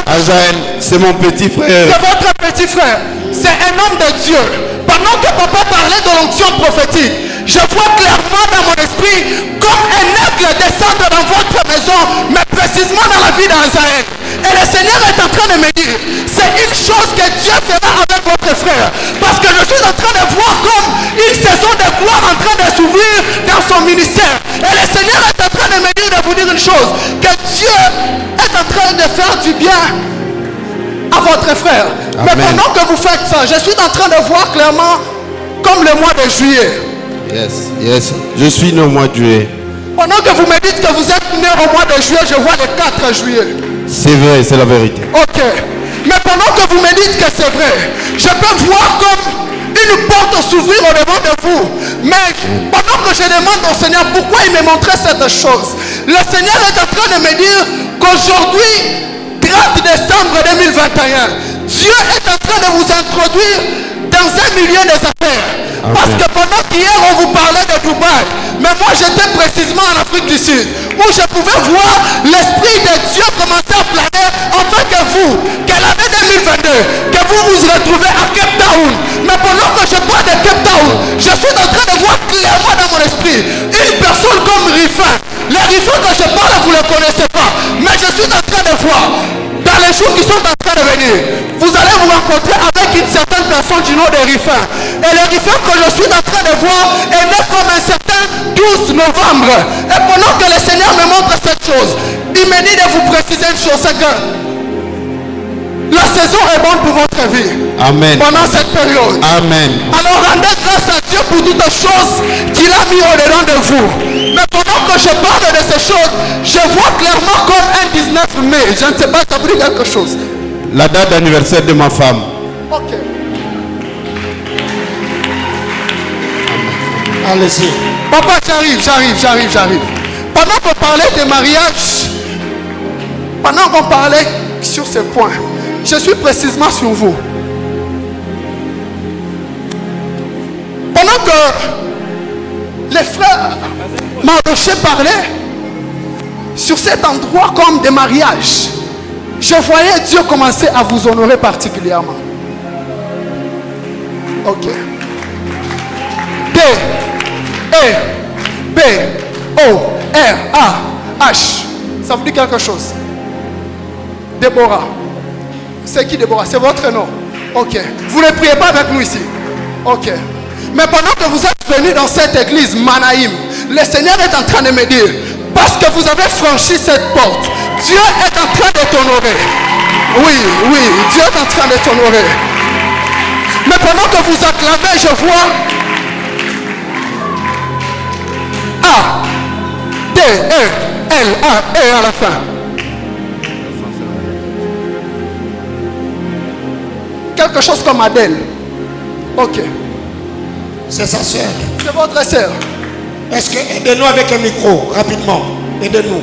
Azaël, c'est mon petit frère. C'est votre petit frère. C'est un homme de Dieu. Pendant que papa parlait de l'onction prophétique, je vois clairement dans mon esprit comme un aigle descendre dans votre maison, mais précisément dans la vie d'Azaël. Et le Seigneur est en train de me dire, c'est une chose que Dieu fera avec votre frère. Parce que je suis en train de voir comme une saison de gloire en train de s'ouvrir dans son ministère. Et le Seigneur est en train de me dire, de vous dire une chose, que Dieu est en train de faire du bien à votre frère. Amen. Mais pendant que vous faites ça, je suis en train de voir clairement comme le mois de juillet. Yes, je suis né au mois de juillet. Pendant que vous me dites que vous êtes né au mois de juillet, je vois le 4 juillet. C'est vrai, c'est la vérité. Ok. Mais pendant que vous me dites que c'est vrai, je peux voir comme une porte s'ouvrir au devant de vous. Mais pendant que je demande au Seigneur pourquoi il me montrait cette chose, le Seigneur est en train de me dire qu'aujourd'hui, 30 décembre 2021, Dieu est en train de vous introduire dans un milieu des affaires. Amen. Parce que pendant qu'hier on vous parlait de Dubaï, mais moi j'étais précisément en Afrique du Sud, où je pouvais voir l'Esprit de Dieu commencer à planer afin que vous, que l'année 2022, que vous vous retrouvez à Cape Town. Mais pendant que je parle de Cape Town, je suis en train de voir clairement dans mon esprit une personne comme Rifin. Les Rifin que je parle, vous ne le connaissez pas, mais je suis en train de voir dans les jours qui sont en train de venir, vous allez vous rencontrer avec une certaine personne du nom de Rifin. Et le Rifin que je suis en train de voir est né comme un certain 12 novembre. Et pendant que le Seigneur me montre cette chose, il me dit de vous préciser une chose, c'est que la saison est bonne pour votre vie. Amen. Pendant cette période. Amen. Alors rendez grâce à Dieu pour toutes les choses qu'il a mis au-dedans de vous. Mais pendant que je parle de ces choses, je vois clairement comme un 19 mai. Je ne sais pas, ça veut dire quelque chose. La date d'anniversaire de ma femme. Ok. Allez-y. Papa, j'arrive. Pendant qu'on parlait de mariage, Pendant qu'on parlait sur ce point, je suis précisément sur vous. Pendant que les frères Mardoché parlaient sur cet endroit comme des mariages, je voyais Dieu commencer à vous honorer particulièrement. Ok. D, E, B, O, R, A, H. Ça vous dit quelque chose? Déborah. C'est qui Déborah? C'est votre nom. Ok. Vous ne priez pas avec nous ici. Ok. Mais pendant que vous êtes venus dans cette église Manaïm, le Seigneur est en train de me dire, parce que vous avez franchi cette porte, Dieu est en train de t'honorer. Oui, Dieu est en train de t'honorer. Mais pendant que vous acclamez, je vois A, D, E, L, A, E à la fin. Quelque chose comme Adèle. Ok. C'est sa soeur. C'est votre soeur. Est-ce que aidez-nous avec un micro, rapidement. Aidez-nous.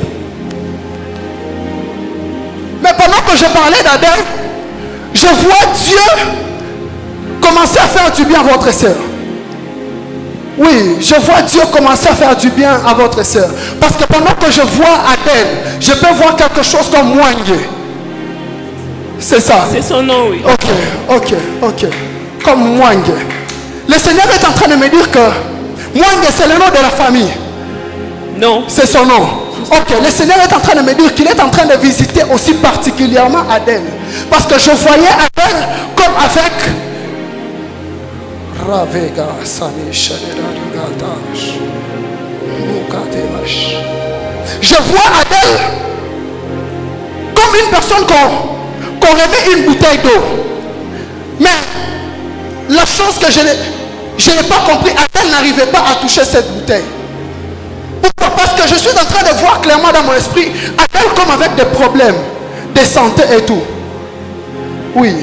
Mais pendant que je parlais d'Adèle, je vois Dieu commencer à faire du bien à votre soeur. Oui, je vois Dieu commencer à faire du bien à votre soeur. Parce que pendant que je vois Adèle, je peux voir quelque chose comme Mwangé. C'est ça. C'est son nom, oui. Ok. Comme Mwangé. Le Seigneur est en train de me dire que Mwangé, c'est le nom de la famille. Non. C'est son nom. Ok, le Seigneur est en train de me dire qu'il est en train de visiter aussi particulièrement Adèle. Parce que je voyais Adèle comme avec je vois Adèle comme une personne qu'on remet une bouteille d'eau. Mais la chose que je n'ai pas compris, Adèle n'arrivait pas à toucher cette bouteille. Pourquoi? Parce que je suis en train de voir clairement dans mon esprit Adèle comme avec des problèmes de santé et tout. Oui.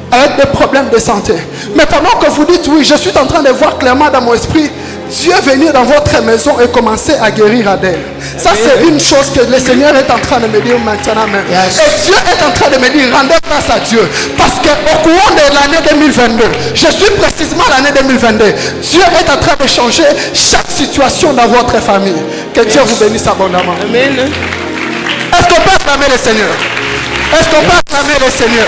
Avec des problèmes de santé. Mais pendant que vous dites oui, je suis en train de voir clairement dans mon esprit Dieu venir dans votre maison et commencer à guérir Adèle. Ça, c'est une chose que le Seigneur est en train de me dire maintenant même. Et Dieu est en train de me dire, rendez grâce à Dieu. Parce qu'au courant de l'année 2022, je suis précisément l'année 2022, Dieu est en train de changer chaque situation dans votre famille. Que Dieu vous bénisse abondamment. Amen. Est-ce qu'on peut acclamer le Seigneur? Est-ce qu'on peut acclamer le Seigneur?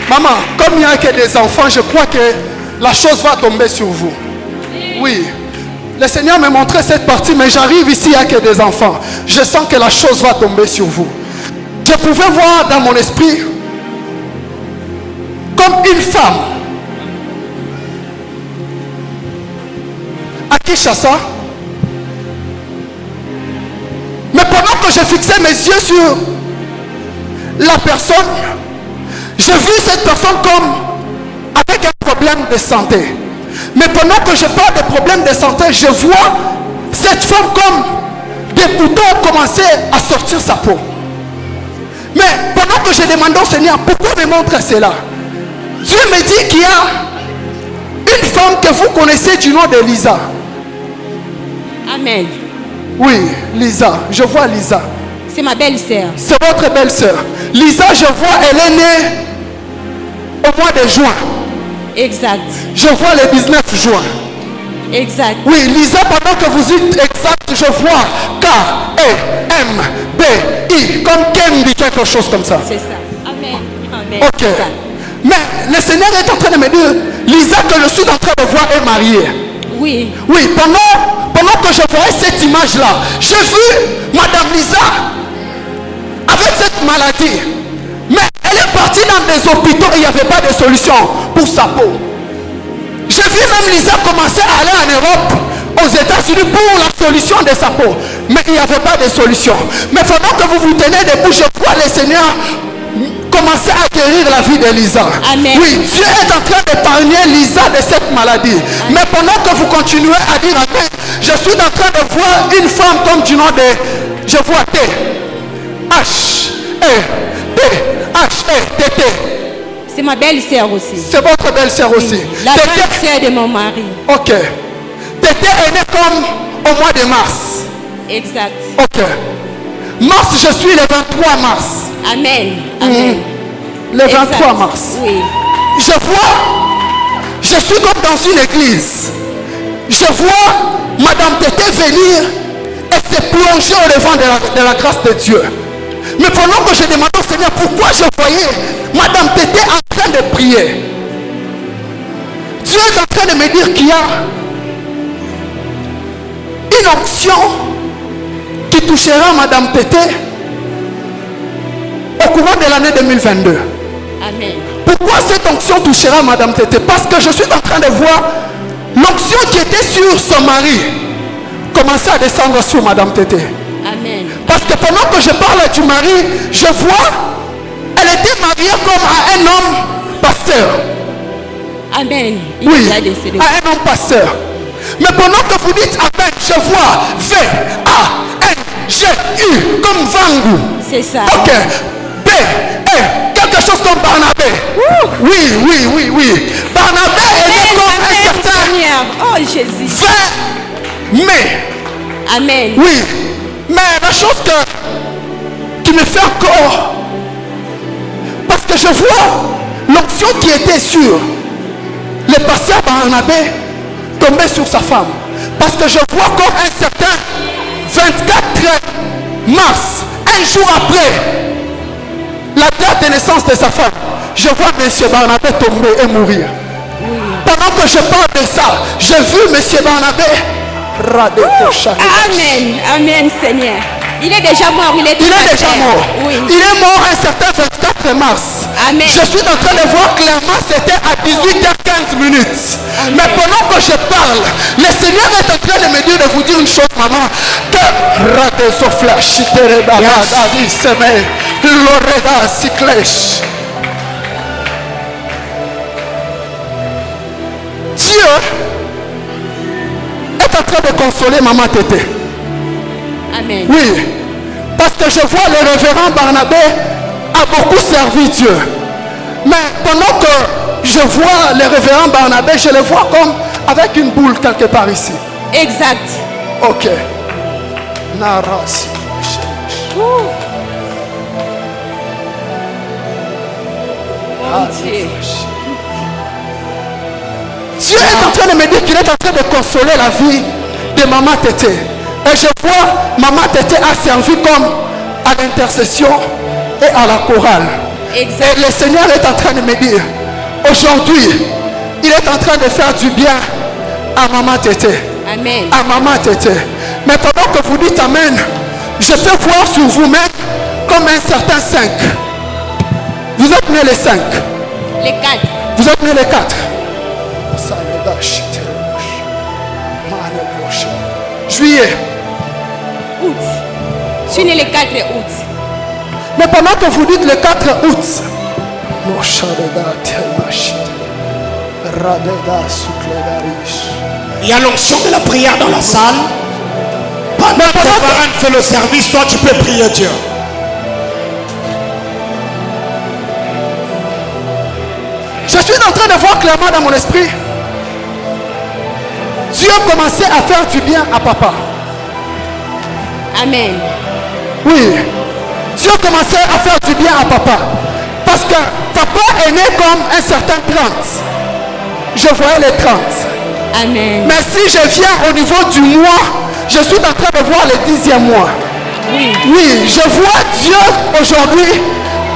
Maman, comme il n'y a que des enfants, je crois que la chose va tomber sur vous. Oui. Le Seigneur me montrait cette partie, mais j'arrive ici, il n'y a que des enfants. Je sens que la chose va tomber sur vous. Je pouvais voir dans mon esprit comme une femme à Kinshasa. Mais pendant que je fixais mes yeux sur la personne, j'ai vu cette personne comme avec un problème de santé. Mais pendant que je parle de problème de santé, je vois cette femme comme des boutons commencer à sortir sa peau. Mais pendant que je demande au Seigneur, pourquoi me montre cela? Dieu me dit qu'il y a une femme que vous connaissez du nom de Lisa. Amen. Oui, Lisa. Je vois Lisa. C'est ma belle-sœur. C'est votre belle-sœur. Lisa, je vois, elle est née au mois de juin. Exact. Je vois le 19 juin. Exact. Oui, Lisa, pendant que vous dites exact, je vois K-E-M-B-I, comme Kendi, quelque chose comme ça. C'est ça. Amen. Amen. Ok. Exact. Mais le Seigneur est en train de me dire, Lisa, que je suis en train de voir, est mariée. Oui. Oui, pendant que je voyais cette image-là, j'ai vu Madame Lisa avec cette maladie. Mais elle est partie dans des hôpitaux et il n'y avait pas de solution pour sa peau. J'ai vu même Lisa commencer à aller en Europe, aux États-Unis pour la solution de sa peau. Mais il n'y avait pas de solution. Mais pendant que vous vous tenez debout, je vois le Seigneur commencer à guérir la vie de Lisa. Amen. Oui, Dieu est en train d'épargner Lisa de cette maladie. Amen. Mais pendant que vous continuez à dire Amen, je suis en train de voir une femme comme du nom de... Je vois T, H, E, T, Tété. C'est ma belle-sœur aussi. C'est votre belle-sœur aussi. La Tété. grande sœur de mon mari. Ok. Tété est née comme au mois de mars. Exact. Ok. Mars, je suis le 23 mars. Amen. Amen. Le 23 Exact. mars. Oui. Je suis comme dans une église. Je vois Madame Tété venir et se plonger au devant de la grâce de Dieu. Mais pendant que je demandais au Seigneur pourquoi je voyais Madame Tété en train de prier, Dieu est en train de me dire qu'il y a une onction qui touchera Madame Tété au courant de l'année 2022. Amen. Pourquoi cette onction touchera Madame Tété? Parce que je suis en train de voir l'onction qui était sur son mari commencer à descendre sur Madame Tété. Amen. Parce que pendant que je parle du mari, je vois, elle était mariée comme à un homme pasteur. Amen. Il Oui, est déjà décédé. à un homme pasteur. Mais pendant que vous dites Amen, je vois V-A-N-G-U comme Vangu. C'est ça. Ok. B, E, quelque chose comme Barnabé. Oui. Barnabé est né comme un certain Seigneur. Oh Jésus. mais. Amen. Oui. Mais la chose qui me fait encore. Parce que je vois l'onction qui était sur le pasteur Barnabé tomber sur sa femme. Parce que je vois comme un certain 24 mars, un jour après la date de naissance de sa femme, je vois M. Barnabé tomber et mourir. Oui. Pendant que je parle de ça, j'ai vu M. Barnabé. Amen. Amen, Seigneur. Il est déjà mort. Il est déjà mort. Oui. Il est mort un certain 24 mars. Amen. Je suis en train de voir clairement, c'était à 18h15 minutes. Amen. Mais pendant que je parle, le Seigneur est en train de me dire de vous dire une chose, maman. Que Dieu est en train de consoler maman Tété. Amen. Oui, parce que je vois le révérend Barnabé a beaucoup servi Dieu. Mais pendant que je vois le révérend Barnabé, je le vois comme avec une boule quelque part ici. Exact. Ok. Naras. Mon Dieu. Dieu est en train de me dire qu'il est en train de consoler la vie de maman Tété. Et je vois maman Tété a servi comme à l'intercession et à la chorale. Exact. Et le Seigneur est en train de me dire, aujourd'hui, il est en train de faire du bien à maman Tété. Amen. À maman Tété. Mais pendant que vous dites Amen, je peux voir sur vous-même comme un certain 5. Vous êtes né les 5. Les 4. Vous êtes né les 4. Juillet. Août. Je suis né le 4 août. Mais pendant que vous dites le 4 août, il y a l'onction de la prière dans la salle. Pendant que Varane fait le service, toi tu peux prier Dieu. je suis en train de voir clairement dans mon esprit. Dieu commençait à faire du bien à papa. Amen. Oui. Dieu commençait à faire du bien à papa. Parce que papa est né comme un certain 30. Je voyais les 30. Amen. Mais si je viens au niveau du mois, je suis en train de voir le 10e mois. Oui, je vois Dieu aujourd'hui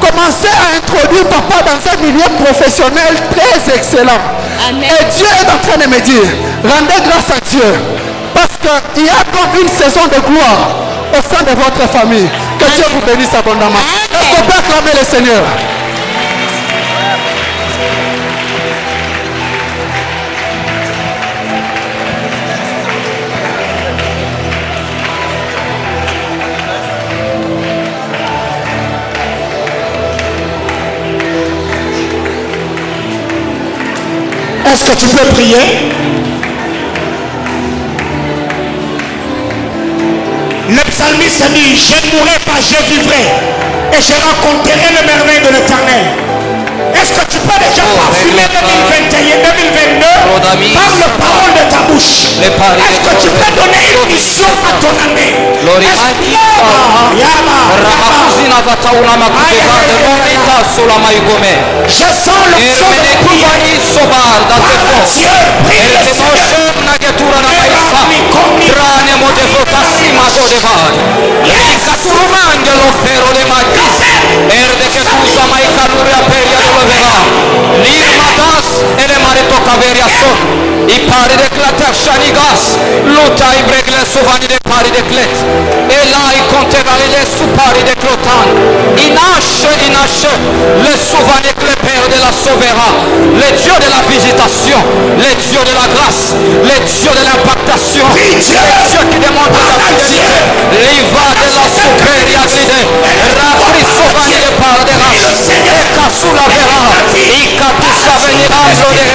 commencer à introduire papa dans un milieu professionnel très excellent. Amen. Et Dieu est en train de me dire, rendez grâce à Dieu. Parce qu'il y a comme une saison de gloire au sein de votre famille. Que Dieu vous bénisse abondamment. Est-ce qu'on peut acclamer le Seigneur? Est-ce que tu peux prier? Le psalmiste dit, je ne mourrai pas, je vivrai et je raconterai les merveilles de l'Éternel. Est-ce que tu peux déjà parfumer 2021, 2022 par la parole de ta bouche? Est-ce que tu peux donner une mission à ton année? Je sens le son de Dieu. Prie le Seigneur. I pari de clater shanigas, luta i bregle sovani de pari de clet, et là il comptera les soupari de clotan, inache, le souvani que le Père de la sauvera, le Dieu de la visitation, le Dieu de la grâce, le Dieu de l'impactation, le Dieu qui démontre sa fidélité, l'iva de la supériorité, rapri sovani de pari de race, et kasula vera, i kapisa venirando de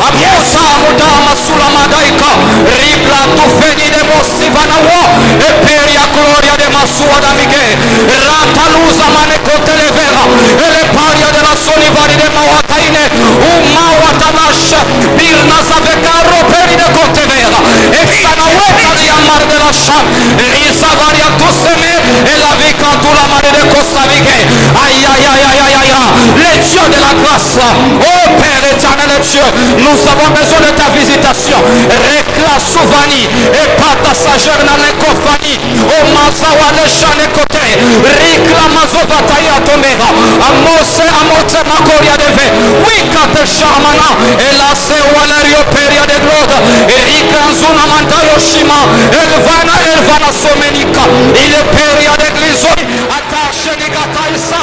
amosa mudama sulla madaika, ribla tu feni de mossi vanawo, e peria gloria de masua d'amighe, ratalusa mane conte le vera, e le paria della solivari de mawataine, un mawatanash, birna zavecarro peri de conte vera, e sanaweta di amar de la sham, risa varia tu seme, e la vica tu la mare de costa amighe, aïe aïe aïe aïe aïe aïe, le Dieu de la grâce, oh Père éternel Dieu, nous avons besoin de ta visitation, recla souvani, et pata sageur na le kofani, oh mazawa le chane kote, ricla mazovata ya tomera, amose amote makoria deve, wikate shamana, et la se walerio peria de gloda, et ricranzuna mantayo shima, elvana somenica, il est peria de glisoni, attache di gataisa,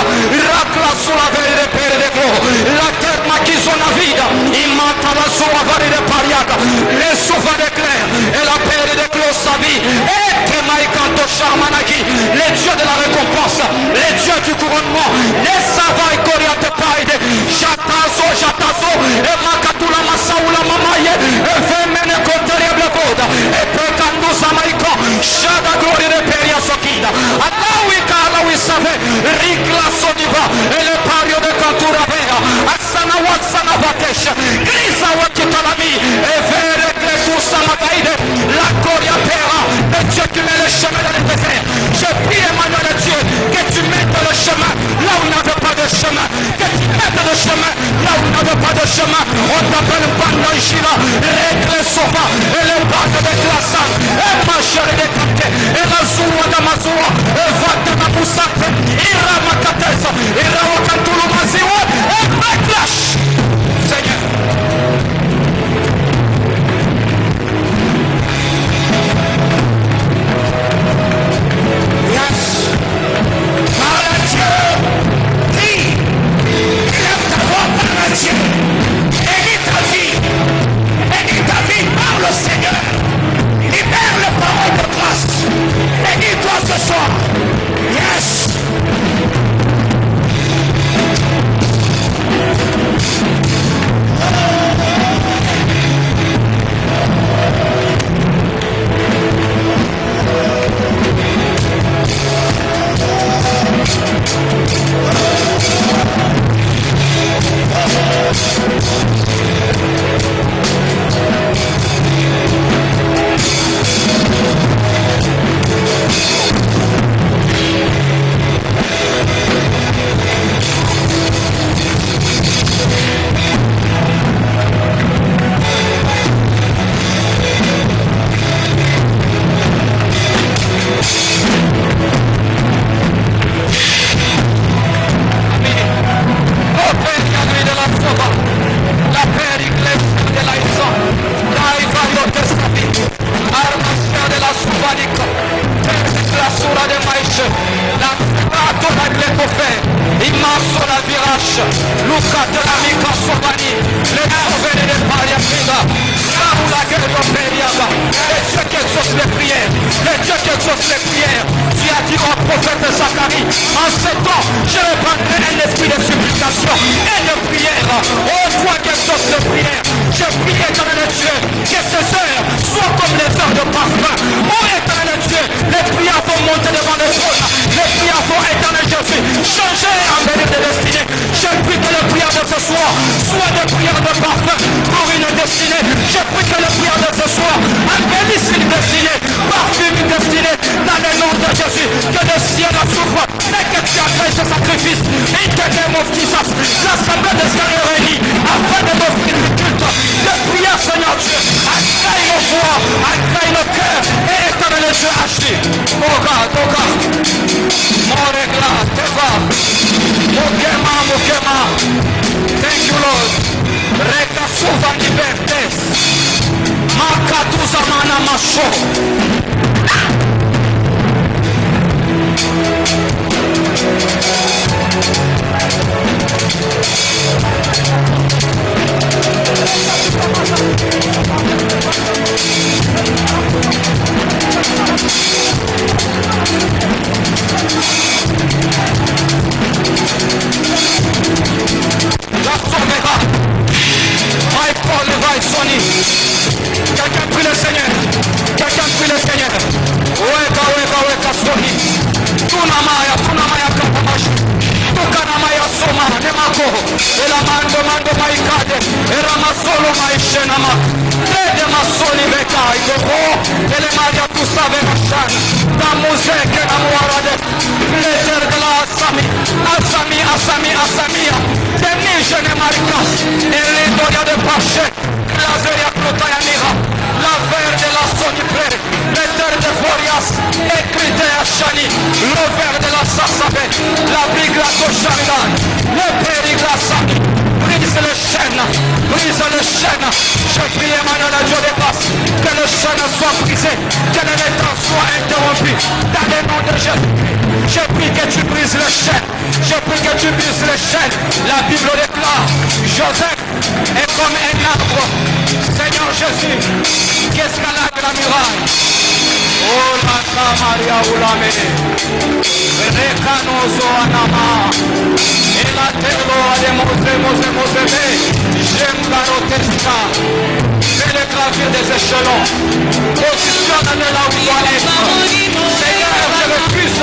racla sulla vere de pere de glo, la terre maquisona vida, imata la sua vari de pariaga, le souffle de clair, et la pere de glo sa vie, et te maikanto charmanaki, les dieux de la récompense, les dieux du couronnement, les savai coria te paide, jatazo, et makatula masaula mamaye, et femene conterible voda, et pecando samaiko, shada gloria de peria sokida, Allah we savait, ricla soniva, et le pario de cantura vera, asana watsana vatesh, grisa wakitalami, et vere gletusa magaide, la coria pera, le Dieu qui met le chemin dans le désert. Je prie Emmanuel Dieu, que tu mettes le chemin là où il n'y avait pas de chemin, que tu mettes le chemin là où il n'y avait pas de chemin. On t'appelle Bandanchila, les sofa, et les bagues de glace, et ma chérie de Kate, et la Zoua de Mazoua, et Vata de Moussate, et Ramakatesa, et Rawakantulu Maziwa, et backlash. Seigneur. Le Seigneur, libère le parole de grâce. Bénis-toi ce soir. Yes. Show œuvre, mais que tu accueilles ce sacrifice. In the name of Jesus, l'assemblée des Seigneurs réunis afin de t'offrir du culte, de prière, Seigneur Dieu. Accraille nos voix, accraille nos cœurs et éternel Dieu agis. Oh God, oh God. Moregla, Teva, Mokema, Mokema. Thank you, Lord. Reka suva libertes. Makatuza mana masho. La sauvera. My Paul Levi Sony. Quelqu'un prie le Seigneur. Quelqu'un prie le Seigneur. Weka Sony. Tunamaya kapamashi. Tukanamaya soma nemako. Ela mando maikade. Era masolo maishenama. Dede masoli veka igoko. Ele maria kusave mashana. Damuzeke namuarade. Pleasure de la Asamia. Denisha ne marikas. Elidonia de Pache. Lazeria Klotaya Mira. La verde de la Sony Prere. L'éther de Forias. Écrité à Chani. Le vert de la Sassabe. La Bigla Kosharidan. Le Périgla Sami. Brise le chêne. Je prie Emmanuel à Dieu des passes. Que le chêne soit brisé. Que le temps soit interrompu. Dans le nom de Jésus. Je prie que tu brises le chêne. La Bible déclare, Joseph est comme un arbre. Seigneur Jésus, qu'est-ce qu'elle a de la muraille? Oh la Maria Oulame, Recanozo Anama, et la terre de Mose, j'aime Garotesca, fais le clavier des échelons, positionne-le là où il doit être. Seigneur, je refuse